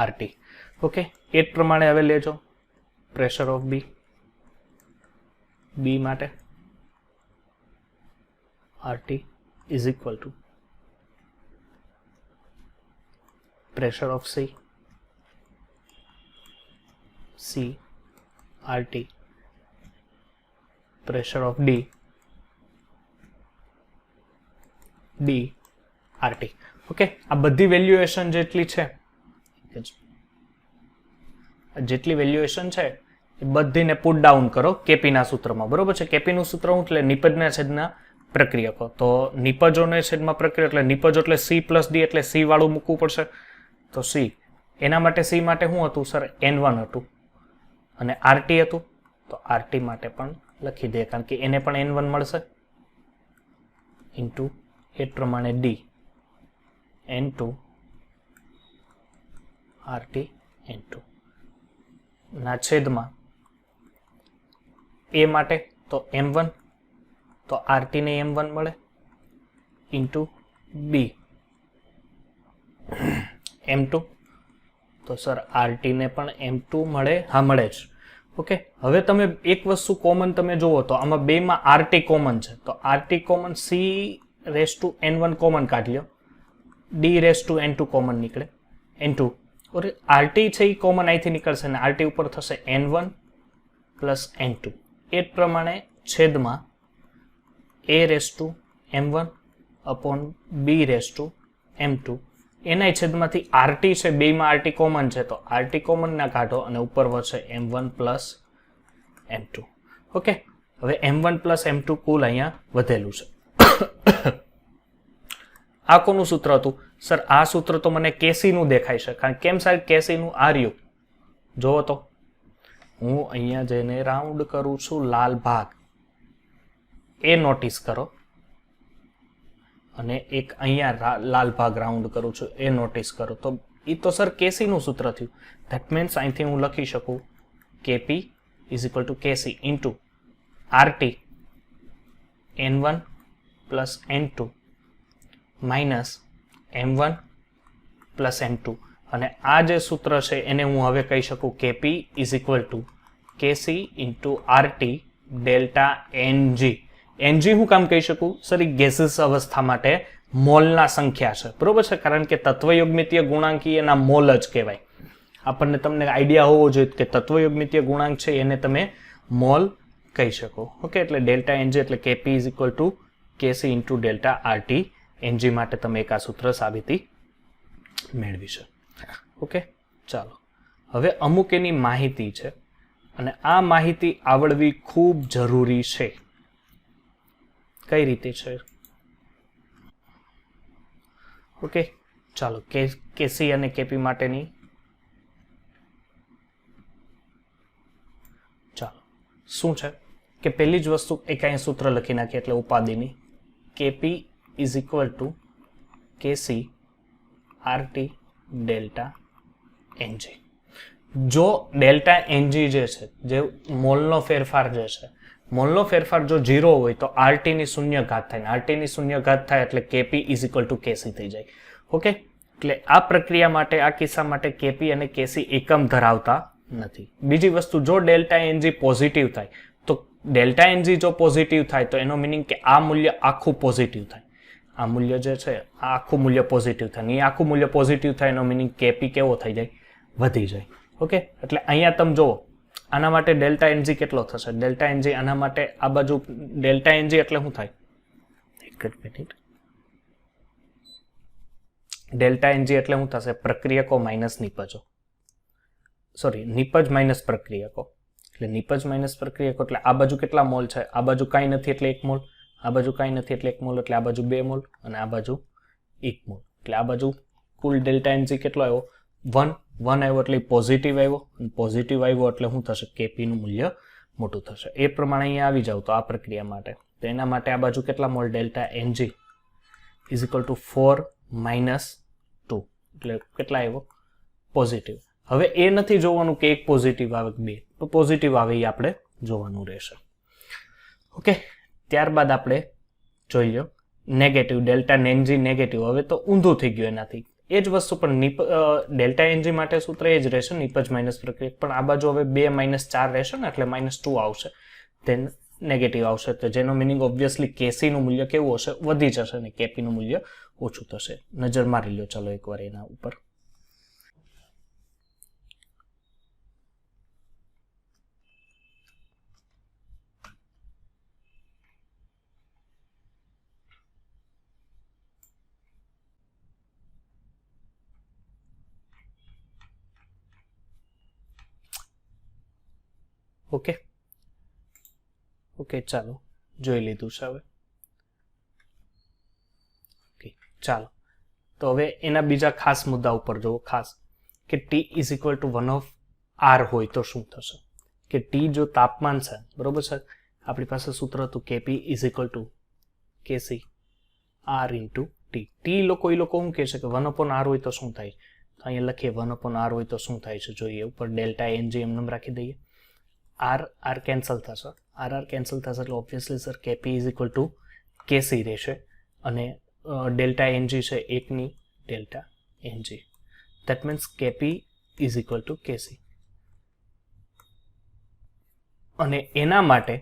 RT. ઓકે, એ જ પ્રમાણે હવે લેજો પ્રેશર ઓફ B માટે RT is equal two pressure of C RT pressure of D RT. Okay, આ બધી વેલ્યુએશન જેટલી વેલ્યુએશન છે એ બધીને પુટ ડાઉન કરો KP ના સૂત્રમાં. બરોબર છે, KP નું સૂત્ર શું એટલે નિપજના છેદના પ્રક્રિયકો. તો નિપજોને છેદમાં પ્રક્રિયા એટલે નિપજો એટલે C પ્લસ D એટલે C વાળું મૂકવું પડશે. તો C એના માટે C માટે શું હતું સર, N1 હતું અને RT હતું, તો RT માટે પણ લખી દે કારણ કે એને પણ N1 મળશે ઇન્ટુ એ પ્રમાણે ડી N2 RT N2 ના છેદમાં એ માટે તો M1 તો RT ને M1 મળે ઇન્ટુ બી M2 તો સર RT ને પણ M2 મળે, હા મળે જ. ઓકે, હવે તમે એક વસ્તુ કોમન તમે જુઓ તો આમાં બેમાં RT કોમન છે, તો RT કોમન C⁴N1 કોમન કાઢી લો, D⁴N2 કોમન નીકળે, N2 और RT છે એ કોમન અહીંથી નીકળશે ને RT ઉપર થશે N1 પ્લસ N2 એ જ પ્રમાણે છેદમાં A⁴M1 અપોન B⁴M2 એના છેદમાંથી RT છે, બેમાં RT કોમન છે તો RT કોમન ના કાઢો અને ઉપર વધશે M1 પ્લસ M2. ઓકે, હવે M1 પ્લસ M2 કુલ અહીંયા વધેલું છે. આ કોનું સૂત્ર હતું સર? આ સૂત્ર તો મને કેસી નું દેખાય છે, કારણ કેમ સાહેબ કેસી નું આર્યું જોવો તો હું અહીંયા જેને રાઉન્ડ કરું છું લાલ ભાગ એ નોટિસ કરો અને એક અહીંયા લાલ ભાગ રાઉન્ડ કરું છું એ નોટિસ કરો, તો એ તો સર કેસી નું સૂત્ર થયું. ધેટ મીન્સ અહીંથી હું લખી શકું KP = KC into RT N1 plus N2 minus M1 plus M2 અને આ જે સૂત્ર છે એને હું હવે કહી શકું KP = KC into RT delta NG. NG હું કામ કહી શકું સર? એ ગેસીસ અવસ્થા માટે મોલના સંખ્યા છે, બરોબર છે, કારણ કે તત્વયોગમિતીય ગુણાંકી એના મોલ જ કહેવાય. આપણને તમને આઈડિયા હોવો જોઈએ કે તત્વયોગમિતીય ગુણાંક છે એને તમે મોલ કહી શકો. ઓકે, એટલે ડેલ્ટા NG એટલે KP = KC into delta RT NG માટે તમે એક આ સૂત્ર સાબિતી મેળવી છે. ઓકે, ચાલો હવે અમુક એની માહિતી છે અને આ માહિતી આવડવી ખૂબ જરૂરી છે. કઈ રીતે છે? ઓકે, ચાલો KC અને KP માટેની ચાલો શું છે કે પહેલી જ વસ્તુ એક અહીં સૂત્ર લખી નાખીએ એટલે ઉપાધિની KP = KC RT delta NG. જો ડેલ્ટા NG જે છે, જે મોલનો ફેરફાર જે છે, મોલનો ફેરફાર જો 0 હોય તો RT ની શૂન્ય ઘાત થાય, ને RT ની શૂન્ય ઘાત થાય એટલે KP = KC થઈ જાય. ઓકે, એટલે આ પ્રક્રિયા માટે, આ કિસ્સા માટે KP અને KC એકમ ધરાવતા નથી. બીજી વસ્તુ, જો ડેલ્ટા NG પોઝિટિવ થાય તો ડેલ્ટા NG જો પોઝિટિવ થાય તો એનો મિનિંગ કે આ મૂલ્ય આખું પોઝિટિવ થાય, આ મૂલ્ય જે છે આ આખું મૂલ્ય પોઝિટિવ થાય, ને આખું મૂલ્ય પોઝિટિવ થાય એનો મિનિંગ KP કેવો થઈ જાય? વધી જાય. ઓકે, એટલે અહીંયા તમે જુઓ આના માટે ડેલ્ટા NG કેટલો થશે? ડેલ્ટા NG આના માટે આ બાજુ ડેલ્ટા NG એટલે શું થાય? એક જ મિનિટ. ડેલ્ટા NG એટલે શું થશે? પ્રક્રિયકો માઇનસ નિપજો, સોરી નિપજ માઇનસ પ્રક્રિયકો, એટલે નિપજ માઇનસ પ્રક્રિયકો એટલે આ બાજુ કેટલા મોલ છે? આ બાજુ કાંઈ નથી એટલે 1 મોલ, આ બાજુ કાંઈ નથી એટલે 1 મોલ, એટલે આ બાજુ 2 મોલ અને આ બાજુ 1 મોલ, એટલે આ બાજુ કુલ ડેલ્ટા NG કેટલો આવ્યો? 1 આવ્યો એટલે પોઝિટિવ આવ્યો, અને પોઝિટિવ આવ્યો એટલે શું થશે? KP નું મૂલ્ય મોટું થશે. એ પ્રમાણે અહીંયા આવી જાવ તો આ પ્રક્રિયા માટે, તો એના માટે આ બાજુ કેટલા મોલ? ડેલ્ટા NG = 4 - 2 એટલે કેટલા આવ્યો? પોઝિટિવ. હવે એ નથી જોવાનું કે એક પોઝિટિવ આવે કે બે, તો પોઝિટિવ આવે એ આપણે જોવાનું રહેશે. ઓકે, ત્યારબાદ આપણે જોઈ લો નેગેટિવ, ડેલ્ટા NG નેગેટિવ. હવે તો ઊંધું થઈ ગયું એનાથી, એ જ વસ્તુ પણ ડેલ્ટા NG માટે સૂત્ર એ જ રહેશે, નિપજ માઇનસ પ્રક્રિયા, પણ આ બાજુ હવે 2 - 4 રહેશે ને એટલે -2 આવશે, ધેન નેગેટિવ આવશે, તો જેનો મિનિંગ ઓબ્વિયસલી KC નું મૂલ્ય કેવું હશે? વધી જશે અને KP નું મૂલ્ય ઓછું થશે. નજર મારી લો ચાલો એકવાર એના ઉપર. ઓકે ઓકે, ચાલો જોઈ લીધું છે હવે. ઓકે, ચાલો તો હવે એના બીજા ખાસ મુદ્દા ઉપર જુઓ, ખાસ કે T = 1/r હોય તો શું થશે? કે T જો તાપમાન છે, બરોબર છે, આપણી પાસે સૂત્ર હતું KP = KC R into T. T લોકો શું કહે છે કે 1/r હોય તો શું થાય? તો અહીંયા લખીએ 1/r હોય તો શું થાય છે જોઈએ. ઉપર ડેલ્ટા એનજી એમ રાખી દઈએ. આર કેન્સલ થશે, આર કેન્સલ થશે એટલે obviously sir KP is equal to KC રહેશે અને ડેલ્ટા એનજી છે 1 delta n g. That means KP is equal to KC. અને એના માટે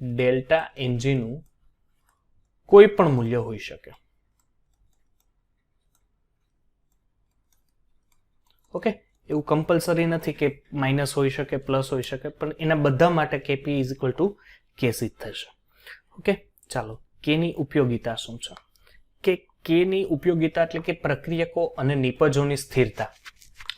ડેલ્ટા એનજીનું કોઈ પણ મૂલ્ય હોઈ શકે. ઓકે, એવું કમ્પલસરી નથી કે માઇનસ હોઈ શકે, પ્લસ હોઈ શકે, પણ એના બધા માટે કેપી ઇઝ ઇક્વલ ટુ કેસી થશે. ઓકે, ચાલો કેની ઉપયોગિતા શું છે? કે કેની ઉપયોગિતા એટલે કે પ્રક્રિયકો અને નિપજોની સ્થિરતા.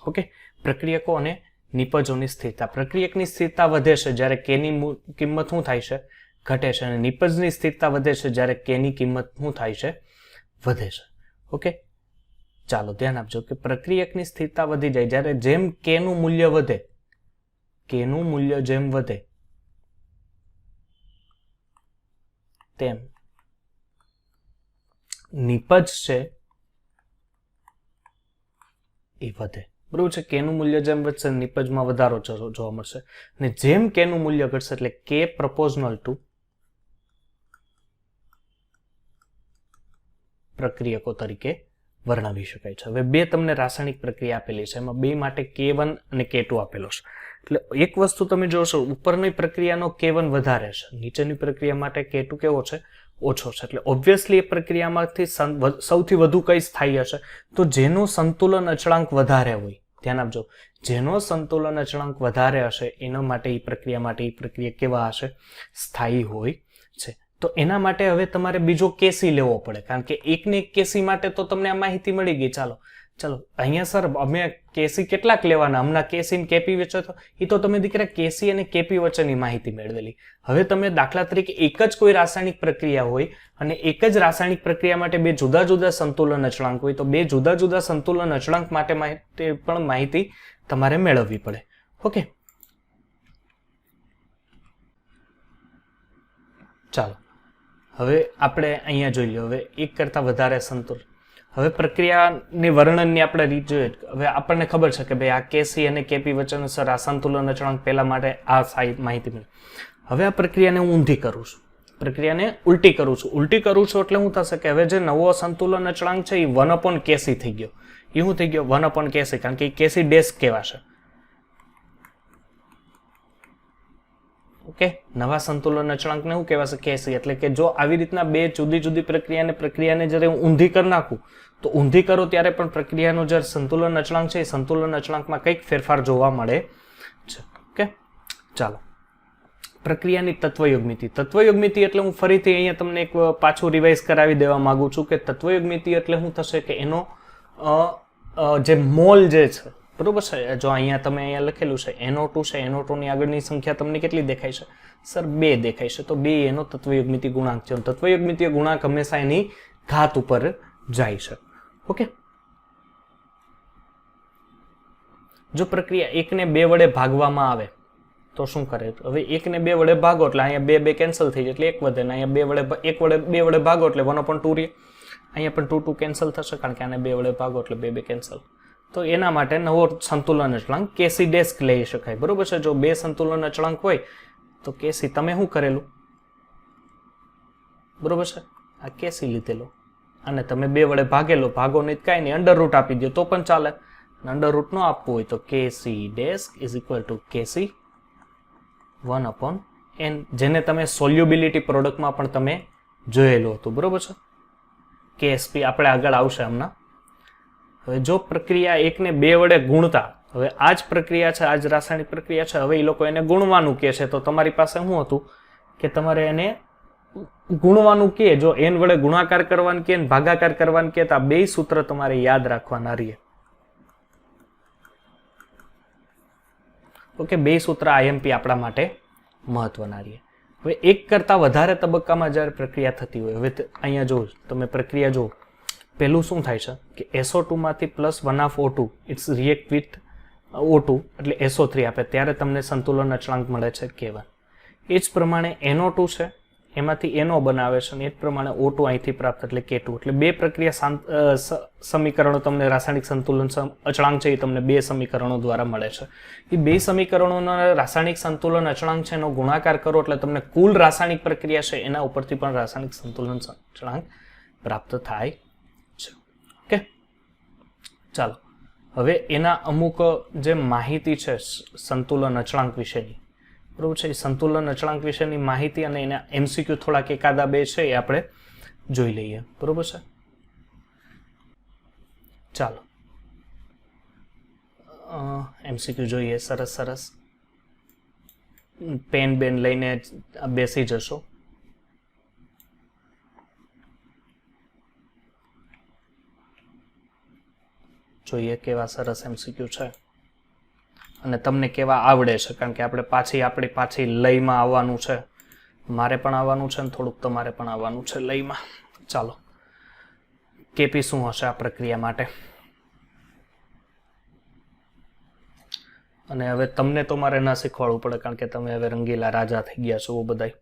ઓકે, પ્રક્રિયકો અને નિપજોની સ્થિરતા. પ્રક્રિયકની સ્થિરતા વધે છે જ્યારે કેની કિંમત શું થાય છે? ઘટે છે. અને નિપજની સ્થિરતા વધે છે જ્યારે કેની કિંમત શું થાય છે? વધે છે. ઓકે, ચાલો ધ્યાન આપજો કે પ્રક્રિયકની સ્થિરતા વધી જાય જ્યારે જેમ કેનું મૂલ્ય વધે, કેનું મૂલ્ય જેમ વધે તેમ નિપજ છે એ વધે. બરોબર છે? કેનું મૂલ્ય જેમ વધશે નિપજમાં વધારો જોવા મળશે. અને જેમ કેનું મૂલ્ય ઘટશે એટલે કે પ્રપોઝનલ ટુ પ્રક્રિયકો તરીકે વર્ણવી શકાય છે. હવે બે તમને રાસાયણિક પ્રક્રિયા આપેલી છે, એમાં બે માટે K1 અને K2 આપેલો છે. એટલે એક વસ્તુ તમે જોશો, ઉપરની પ્રક્રિયાનો K1 વધારે છે, નીચેની પ્રક્રિયા માટે K2 કેવો છે? ઓછો છે. એટલે ઓબ્વિયસલી એ પ્રક્રિયામાંથી સૌથી વધુ કઈ સ્થાયી હશે? તો જેનો સંતુલન અચળાંક વધારે હોય. ધ્યાન આપજો, જેનો સંતુલન અચળાંક વધારે હશે એના માટે એ પ્રક્રિયા કેવા હશે? સ્થાયી હોય છે. તો એના માટે હવે તમારે બીજો કેસી લેવો પડે, કારણ કે એકને એક કેસી માટે તો તમને આ માહિતી મળી ગઈ. ચાલો અહીંયા સર અમે કેસી કેટલાક લેવાના? હમણાં કેસી અને કેપી વચ્ચે તો એ તો તમે દીકરા કેસી અને કેપી વચ્ચેની માહિતી મેળવેલી. હવે તમે દાખલા તરીકે એક જ કોઈ રાસાયણિક પ્રક્રિયા હોય અને એક જ રાસાયણિક પ્રક્રિયા માટે બે જુદા જુદા સંતુલન અચળાંક હોય, તો બે જુદા જુદા સંતુલન અચળાંક માટે પણ માહિતી તમારે મેળવવી પડે. ઓકે, ચાલો હવે આપણે અહીંયા જોઈ લો. હવે એક કરતાં વધારે સંતુલન. હવે પ્રક્રિયાની વર્ણનની આપણે રીત જોઈએ. હવે આપણને ખબર છે કે ભાઈ આ કેસી અને કેપી વચ્ચેનો સર આ સંતુલન અચળાંક પહેલા માટે આ માહિતી મળે. હવે આ પ્રક્રિયાને હું ઊંધી કરું છું, પ્રક્રિયાને ઉલટી કરું છું. ઉલટી કરું છું એટલે શું થશે કે હવે જે નવો સંતુલન અચળાંક છે એ 1/કેસી થઈ ગયો. એ શું થઈ ગયો? 1/કેસી, કારણ કે કેસી ડેશ કહેવાશે. ઓકે, નવા સંતુલન અચળાંકને શું કહેવાશે? કેસી. એટલે કે જો આવી રીતના બે જુદી જુદી પ્રક્રિયાને જ્યારે હું ઊંધી કરી નાખું, તો ઊંધી કરો ત્યારે પણ પ્રક્રિયાનો જે સંતુલન અચળાંક છે એ સંતુલન અચળાંકમાં કંઈક ફેરફાર જોવા મળે છે. ઓકે, ચાલો પ્રક્રિયાની તત્વયોગમિતિ. તત્વયોગમિતિ એટલે હું ફરીથી અહીંયા તમને એક પાછું રિવાઇઝ કરાવી દેવા માંગુ છું કે તત્વયોગમિતિ એટલે શું થશે કે એનો જે મોલ જે છે, બરોબર છે, જો અહીંયા તમે અહીંયા લખેલું છે NO2 છે, NO2 ની આગળની સંખ્યા તમને કેટલી દેખાય છે? સર 2 દેખાય છે. તો 2 એનો તત્વયોગમિતિ ગુણાંક છે. તત્વયોગમિતિ ગુણાંક હંમેશા એની ઘાત ઉપર જાય છે. ઓકે, જો પ્રક્રિયા 1 ને 2 વડે ભાગવામાં આવે તો શું કરે? હવે 1 ને 2 વડે ભાગો એટલે અહીંયા 2 કેન્સલ થઈ જાય એટલે 1 વધે, ને અહીંયા 2 વડે ભાગો એટલે 1/2 રહે. અહીંયા પણ 2 કેન્સલ થશે કારણ કે આને 2 વડે ભાગો એટલે 2 કેન્સલ. તો એના માટે નવો સંતુલન અચળાંક કેસી ડેસ્ક લઈ શકાય. બરોબર છે? જો બે સંતુલન અચળાંક હોય તો કેસી તમે શું કરેલું? બરોબર છે, આ કેસી લીધેલો અને તમે 2 વડે ભાગેલો, ભાગો નહીં કાંઈ નહીં, અંડર રૂટ આપી દો તો પણ ચાલે. અંડર રૂટ ન આપવું હોય તો KC dash is equal to KC 1/n, જેને તમે સોલ્યુબિલિટી પ્રોડક્ટમાં પણ તમે જોયેલું હતું. બરોબર છે? કેએસપી આપણે આગળ આવશે હમણાં. હવે જો પ્રક્રિયા 1 ને 2 વડે ગુણતા, હવે આ જ પ્રક્રિયા છે, આ જ રાસાયણિક પ્રક્રિયા છે, હવે એ લોકો એને ગુણવાનું કહે છે, તો તમારી પાસે શું હતું કે તમારે એને ગુણવાનું કહે. જો n વડે ગુણાકાર કરવાનું કહે, ભાગાકાર કરવાનું કહે, તો આ બે સૂત્ર તમારે યાદ રાખવાના રહીએ. ઓકે, બે સૂત્ર IMP આપણા માટે મહત્વના રહીએ. હવે એક કરતા વધારે તબક્કામાં જ્યારે પ્રક્રિયા થતી હોય, હવે અહીંયા જો તમે પ્રક્રિયા જો, પહેલું શું થાય છે કે SO2 માંથી +1/O2 it's react with O2 એટલે SO3 આપે, ત્યારે તમને સંતુલન અચળાંક મળે છે K1. એ જ પ્રમાણે NO2 છે, એમાંથી એનો બનાવે છે અને એ જ પ્રમાણે O2 અહીંથી પ્રાપ્ત એટલે K2. એટલે બે પ્રક્રિયા સમીકરણો તમને રાસાયણિક સંતુલન અચળાંક છે એ તમને બે સમીકરણો દ્વારા મળે છે. એ બે સમીકરણોના રાસાયણિક સંતુલન અચળાંક છે એનો ગુણાકાર કરો એટલે તમને કુલ રાસાયણિક પ્રક્રિયા છે એના ઉપરથી પણ રાસાયણિક સંતુલન અચળાંક પ્રાપ્ત થાય છે. ઓકે, ચાલો હવે એના અમુક જે માહિતી છે સંતુલન અચળાંક વિશેની, બરોબર છે, સંતુલન અચળાંક વિશેની માહિતી અને એના MCQ થોડાક એકાદા બે છે એ આપણે જોઈ લઈએ. બરોબર છે, ચાલો MCQ જોઈએ. સરસ સરસ, પેન બેન લઈને બેસી જશો. જોઈએ કેવા સરસ MCQ છે અને તમને કેવા આવડે છે, કારણ કે આપણે પાછી લયમાં આવવાનું છે. મારે પણ આવવાનું છે અને થોડુંક તમારે પણ આવવાનું છે લયમાં. ચાલો, KP શું હશે આ પ્રક્રિયા માટે? અને હવે તમને તો મારે ના શીખવાડવું પડે કારણ કે તમે હવે રંગીલા રાજા થઈ ગયા છો બધાય.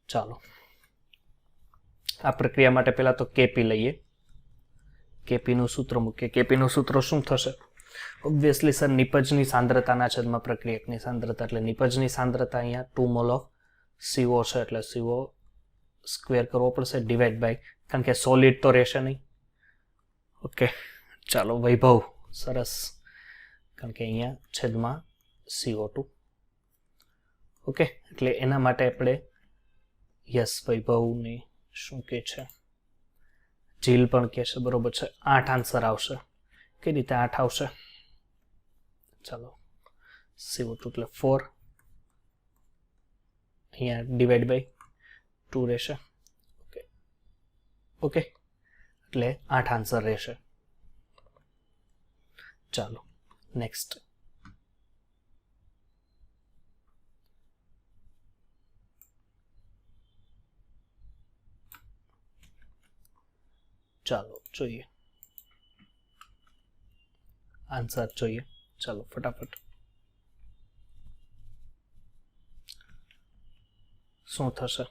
ચાલો, આ પ્રક્રિયા માટે પહેલા તો KP લઈએ. KP નું સૂત્ર મૂકીએ. KP નું સૂત્ર શું થશે? ઓબ્વિયસલી સર નિપજની સાંદ્રતાના છેદમાં પ્રક્રિયકની સાંદ્રતા, એટલે નિપજની સાંદ્રતા અહીંયા 2 મોલ ઓફ CO છે એટલે CO સ્ક્વેર કરવો પડશે ડિવાઈડ બાય, કારણ કે સોલિડ તો રહેશે નહીં. ઓકે, ચાલો વૈભવ, સરસ, કારણ કે અહીંયા છેદમાં CO2. ઓકે, એટલે એના માટે આપણે યસ વૈભવની શું કે છે, જીલ પણ કે છે, બરોબર છે. 8 આન્સર આવશે. કઈ રીતે 8 આવશે? ચાલો, CO2 એટલે 4, અહીંયા ડિવાઈડ બાય 2 રહેશે. ઓકે ઓકે, એટલે 8 આન્સર રહેશે. ચાલો નેક્સ્ટ. ચાલો જોઈએ આન્સર જોઈએ. ચાલો ફટાફટ શું થશે?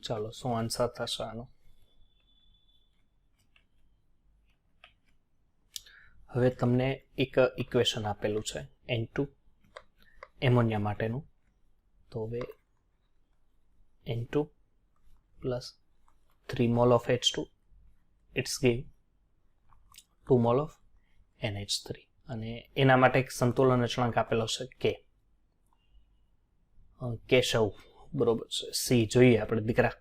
ચાલો શું આન્સર થશે આનો? હવે તમને એક ઇક્વેશન આપેલું છે N2 એમોનિયા માટેનું. તો હવે N2 plus 3 mol of H2 it's give 2 mol of NH3 અને એના માટે એક સંતુલન અચળાંક આપેલો છે K. કેશવ, બરોબર છે. C જોઈએ આપણે દીકરા.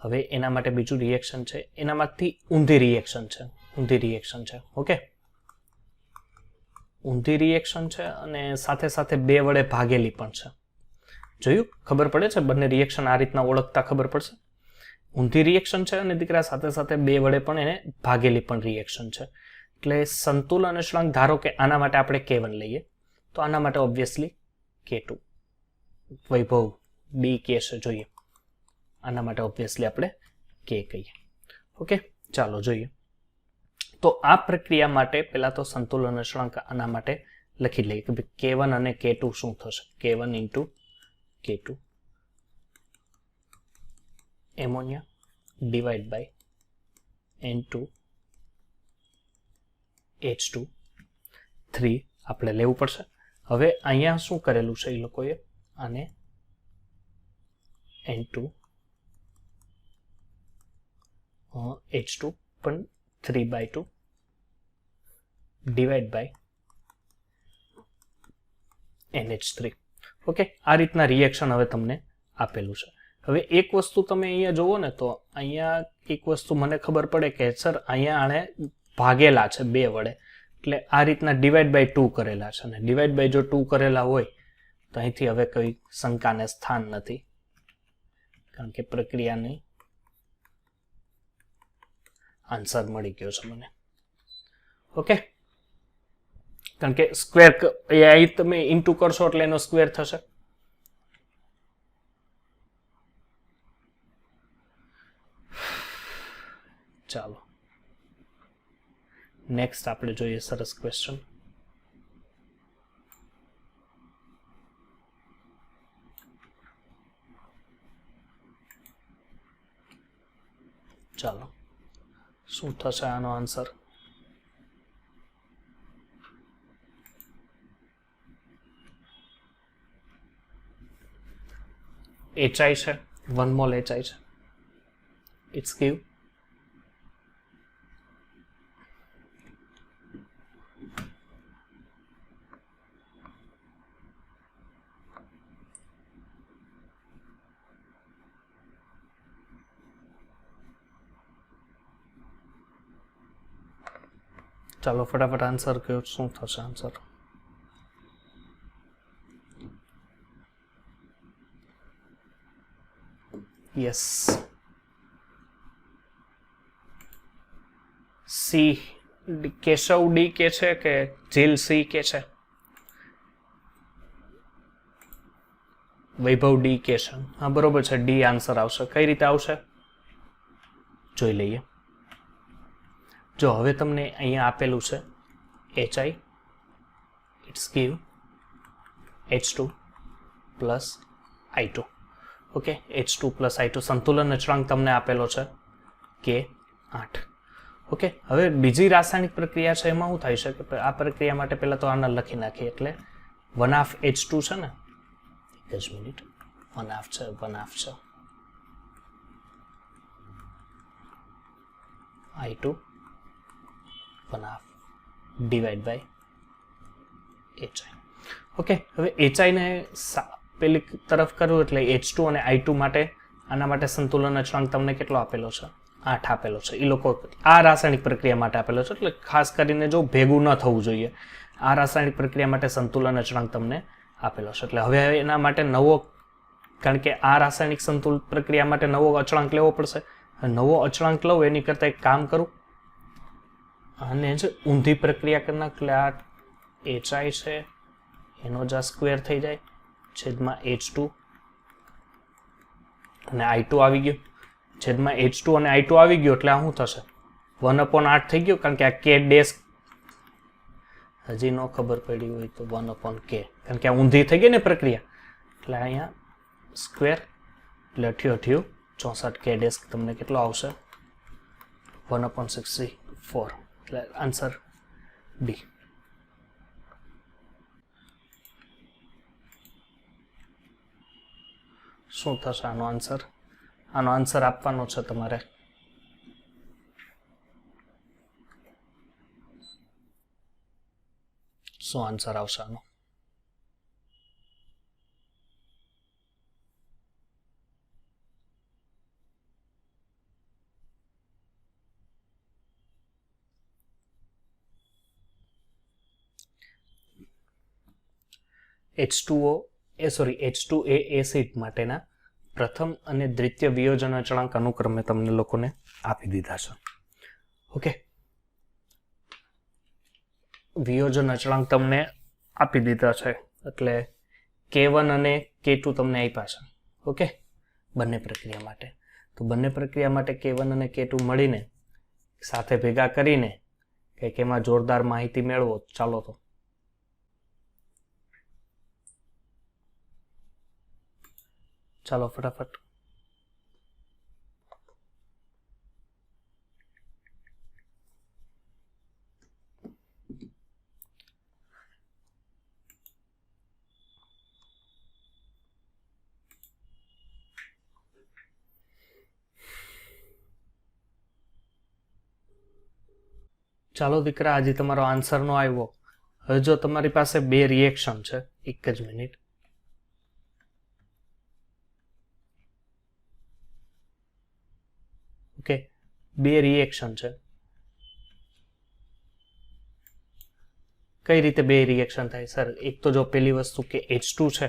હવે એના માટે બીજું રિએક્શન છે, એનામાંથી ઊંધી રિએક્શન છે. ઓકે, ઊંધી રિએક્શન છે અને સાથે સાથે 2 વડે ભાગેલી પણ છે. જોયું? ખબર પડે છે બંને રિએક્શન આ રીતના ઓળખતા ખબર પડશે. ઊંધી રિએક્શન છે અને દીકરા સાથે સાથે 2 વડે પણ એને ભાગેલી પણ રિએક્શન છે. એટલે સંતુલન અચળાંક ધારો કે આના માટે આપણે K1 લઈએ તો આના માટે ઓબ્વિયસલી K2. વૈભવ ડી કે છે, જોઈએ આના માટે ઓબ્વિયસલી આપણે K કહીએ. ઓકે, ચાલો જોઈએ. તો આ પ્રક્રિયા માટે પહેલા તો સંતુલન અચળાંક આના માટે લખી લઈએ કે ભાઈ K1 અને K2 શું થશે. K1 into K2 ammonia divide by N2 H2 3 આપણે લેવું પડશે. હવે અહીંયા શું કરેલું છે એ લોકોએ, આને N2 H2 પણ 3/2 ડિવાઈડ બાય NH3. ઓકે, આ રીતના રિએક્શન હવે તમને આપેલું છે. હવે એક વસ્તુ તમે અહીંયા જુઓ ને તો અહીંયા એક વસ્તુ મને ખબર પડે કે સર અહીંયા આને ભાગેલા છે 2 વડે, એટલે આ રીતના ડિવાઈડ બાય 2 કરેલા છે. અને ડિવાઈડ બાય જો 2 કરેલા હોય તો અહીંથી હવે કોઈ શંકાને સ્થાન નથી, કારણ કે પ્રક્રિયાની આન્સર મળી ગયો છે મને. ઓકે, કારણ કે સ્ક્વેર અહીં તમે ઇન્ટુ કરશો એટલે એનો સ્ક્વેર થશે. ચાલો નેક્સ્ટ આપણે જોઈએ સરસ ક્વેશ્ચન. ચાલો શું થશે આનો આન્સર? HI છે, 1 mol HI છે. It's give ચાલો ફટાફટ આન્સર કહો, શું થશે answer? Yes, C. Keshav D કે છે કે જીલ સી કે છે? વૈભવ ડી કે છે. હા બરોબર છે, ડી આન્સર આવશે. કઈ રીતે આવશે જોઈ લઈએ. જો હવે તમને અહીંયા આપેલું છે HI, it's give H2 plus I2. Okay, H2 plus I2 સંતુલન અચળાંક તમને આપેલો છે K8. ઓકે, હવે બીજી રાસાયણિક પ્રક્રિયા છે એમાં શું થાય છે કે આ પ્રક્રિયા માટે પહેલા તો આના લખી નાખીએ. એટલે 1/2 H2 છે ને, એક જ મિનિટ, 1/2 છે, 1/2 છે I2 1/2 divide by HI. Okay, હવે HI ને પેલી તરફ કરવું એટલે H2 અને I2 માટે આના માટે સંતુલન અચળાંક તમને કેટલો આપેલો છે? 8 આપેલો છે. એ લોકો આ રાસાયણિક પ્રક્રિયા માટે આપેલો છે, એટલે ખાસ કરીને જો ભેગું ન થવું જોઈએ. આ રાસાયણિક પ્રક્રિયા માટે સંતુલન અચળાંક તમને આપેલો છે. એટલે હવે એના માટે નવો, કારણ કે આ રાસાયણિક સંતુલન પ્રક્રિયા માટે નવો અચળાંક લેવો પડશે. નવો અચળાંક લઉં એની કરતાં એક કામ કરું, અને જ ઊંધી પ્રક્રિયા કરી નાખ. એટલે આ HI છે એનો જ આ સ્ક્વેર થઈ જાય છેદમાં H2 અને I2 આવી ગયો, છેદમાં H2 અને I2 આવી ગયો એટલે આ શું થશે? 1/8 થઈ ગયું, કારણ કે આ K ડેશ હજી ન ખબર પડી હોય તો 1/K, કારણ કે આ ઊંધી થઈ ગઈ ને પ્રક્રિયા, એટલે અહીંયા સ્ક્વેર એટલે 88 64 K ડેશ તમને કેટલો આવશે? 1/64. એટલે આન્સર ડી. શું થશે આનો આન્સર? આનો આન્સર આપવાનો છે તમારે. શું આન્સર આવશે આનો? H2A એસિડ માટેના પ્રથમ અને દ્વિતીય વિયોજન અચળાંક અનુક્રમે તમને લોકોને આપી દીધા છે. ઓકે, વિયોજન અચળાંક તમને આપી દીધા છે, એટલે K1 અને K2 તમને આપ્યા છે. ઓકે, બંને પ્રક્રિયા માટે. તો બંને પ્રક્રિયા માટે K1 અને K2 મળીને સાથે ભેગા કરીને કંઈક એમાં જોરદાર માહિતી મેળવો. ચાલો તો ચાલો ફટાફટ. ચાલો દીકરા, આજે તમારો આન્સર નો આવ્યો. હવે જો તમારી પાસે બે રિએક્શન છે, એક જ મિનિટ. ઓકે, બે રિએક્શન છે. કઈ રીતે બે રિએક્શન થાય સર? એક તો જો પેલી વસ્તુ કે H2 છે,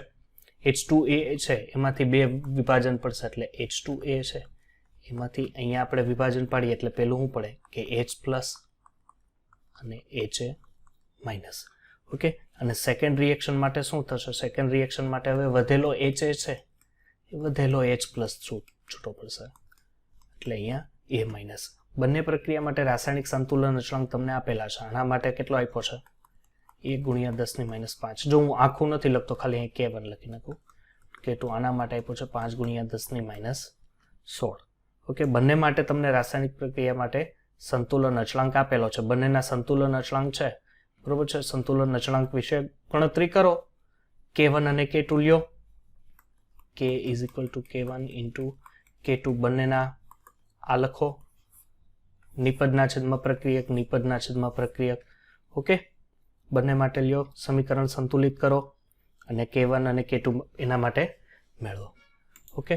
H2A છે, એમાંથી બે વિભાજન પડશે એટલે H2A છે, એમાંથી અહીંયા આપણે વિભાજન પાડીએ એટલે પેલું શું પડે કે H પ્લસ અને HA માઇનસ. ઓકે, અને સેકન્ડ રિએક્શન માટે શું થશે? સેકન્ડ રિએક્શન માટે હવે વધેલો HA છે એ વધેલો H પ્લસ છૂટો પડશે એટલે અહીંયા A માઇનસ. બંને પ્રક્રિયા માટે રાસાયણિક સંતુલન અચળાંક તમને આપેલા છે. આના માટે કેટલો આપ્યો છે? 1 × 10⁻5. જો હું આખું નથી લખતો, ખાલી અહીં K1 લખી નાખું. K2 આના માટે આપ્યો છે 5 × 10⁻16. ઓકે, બંને માટે તમને રાસાયણિક પ્રક્રિયા માટે સંતુલન અચળાંક આપેલો છે. બંનેના સંતુલન અચળાંક છે, બરોબર છે. સંતુલન અચળાંક વિશે ગણતરી કરો. K1 અને K2 લ્યો. K = K1 × K2. બંનેના આ લખો, નિપજના છેદમાં પ્રક્રિયક, નિપજના છેદમાં પ્રક્રિયક. ઓકે, બંને માટે લ્યો, સમીકરણ સંતુલિત કરો અને K1 અને K2 એના માટે મેળવો. ઓકે.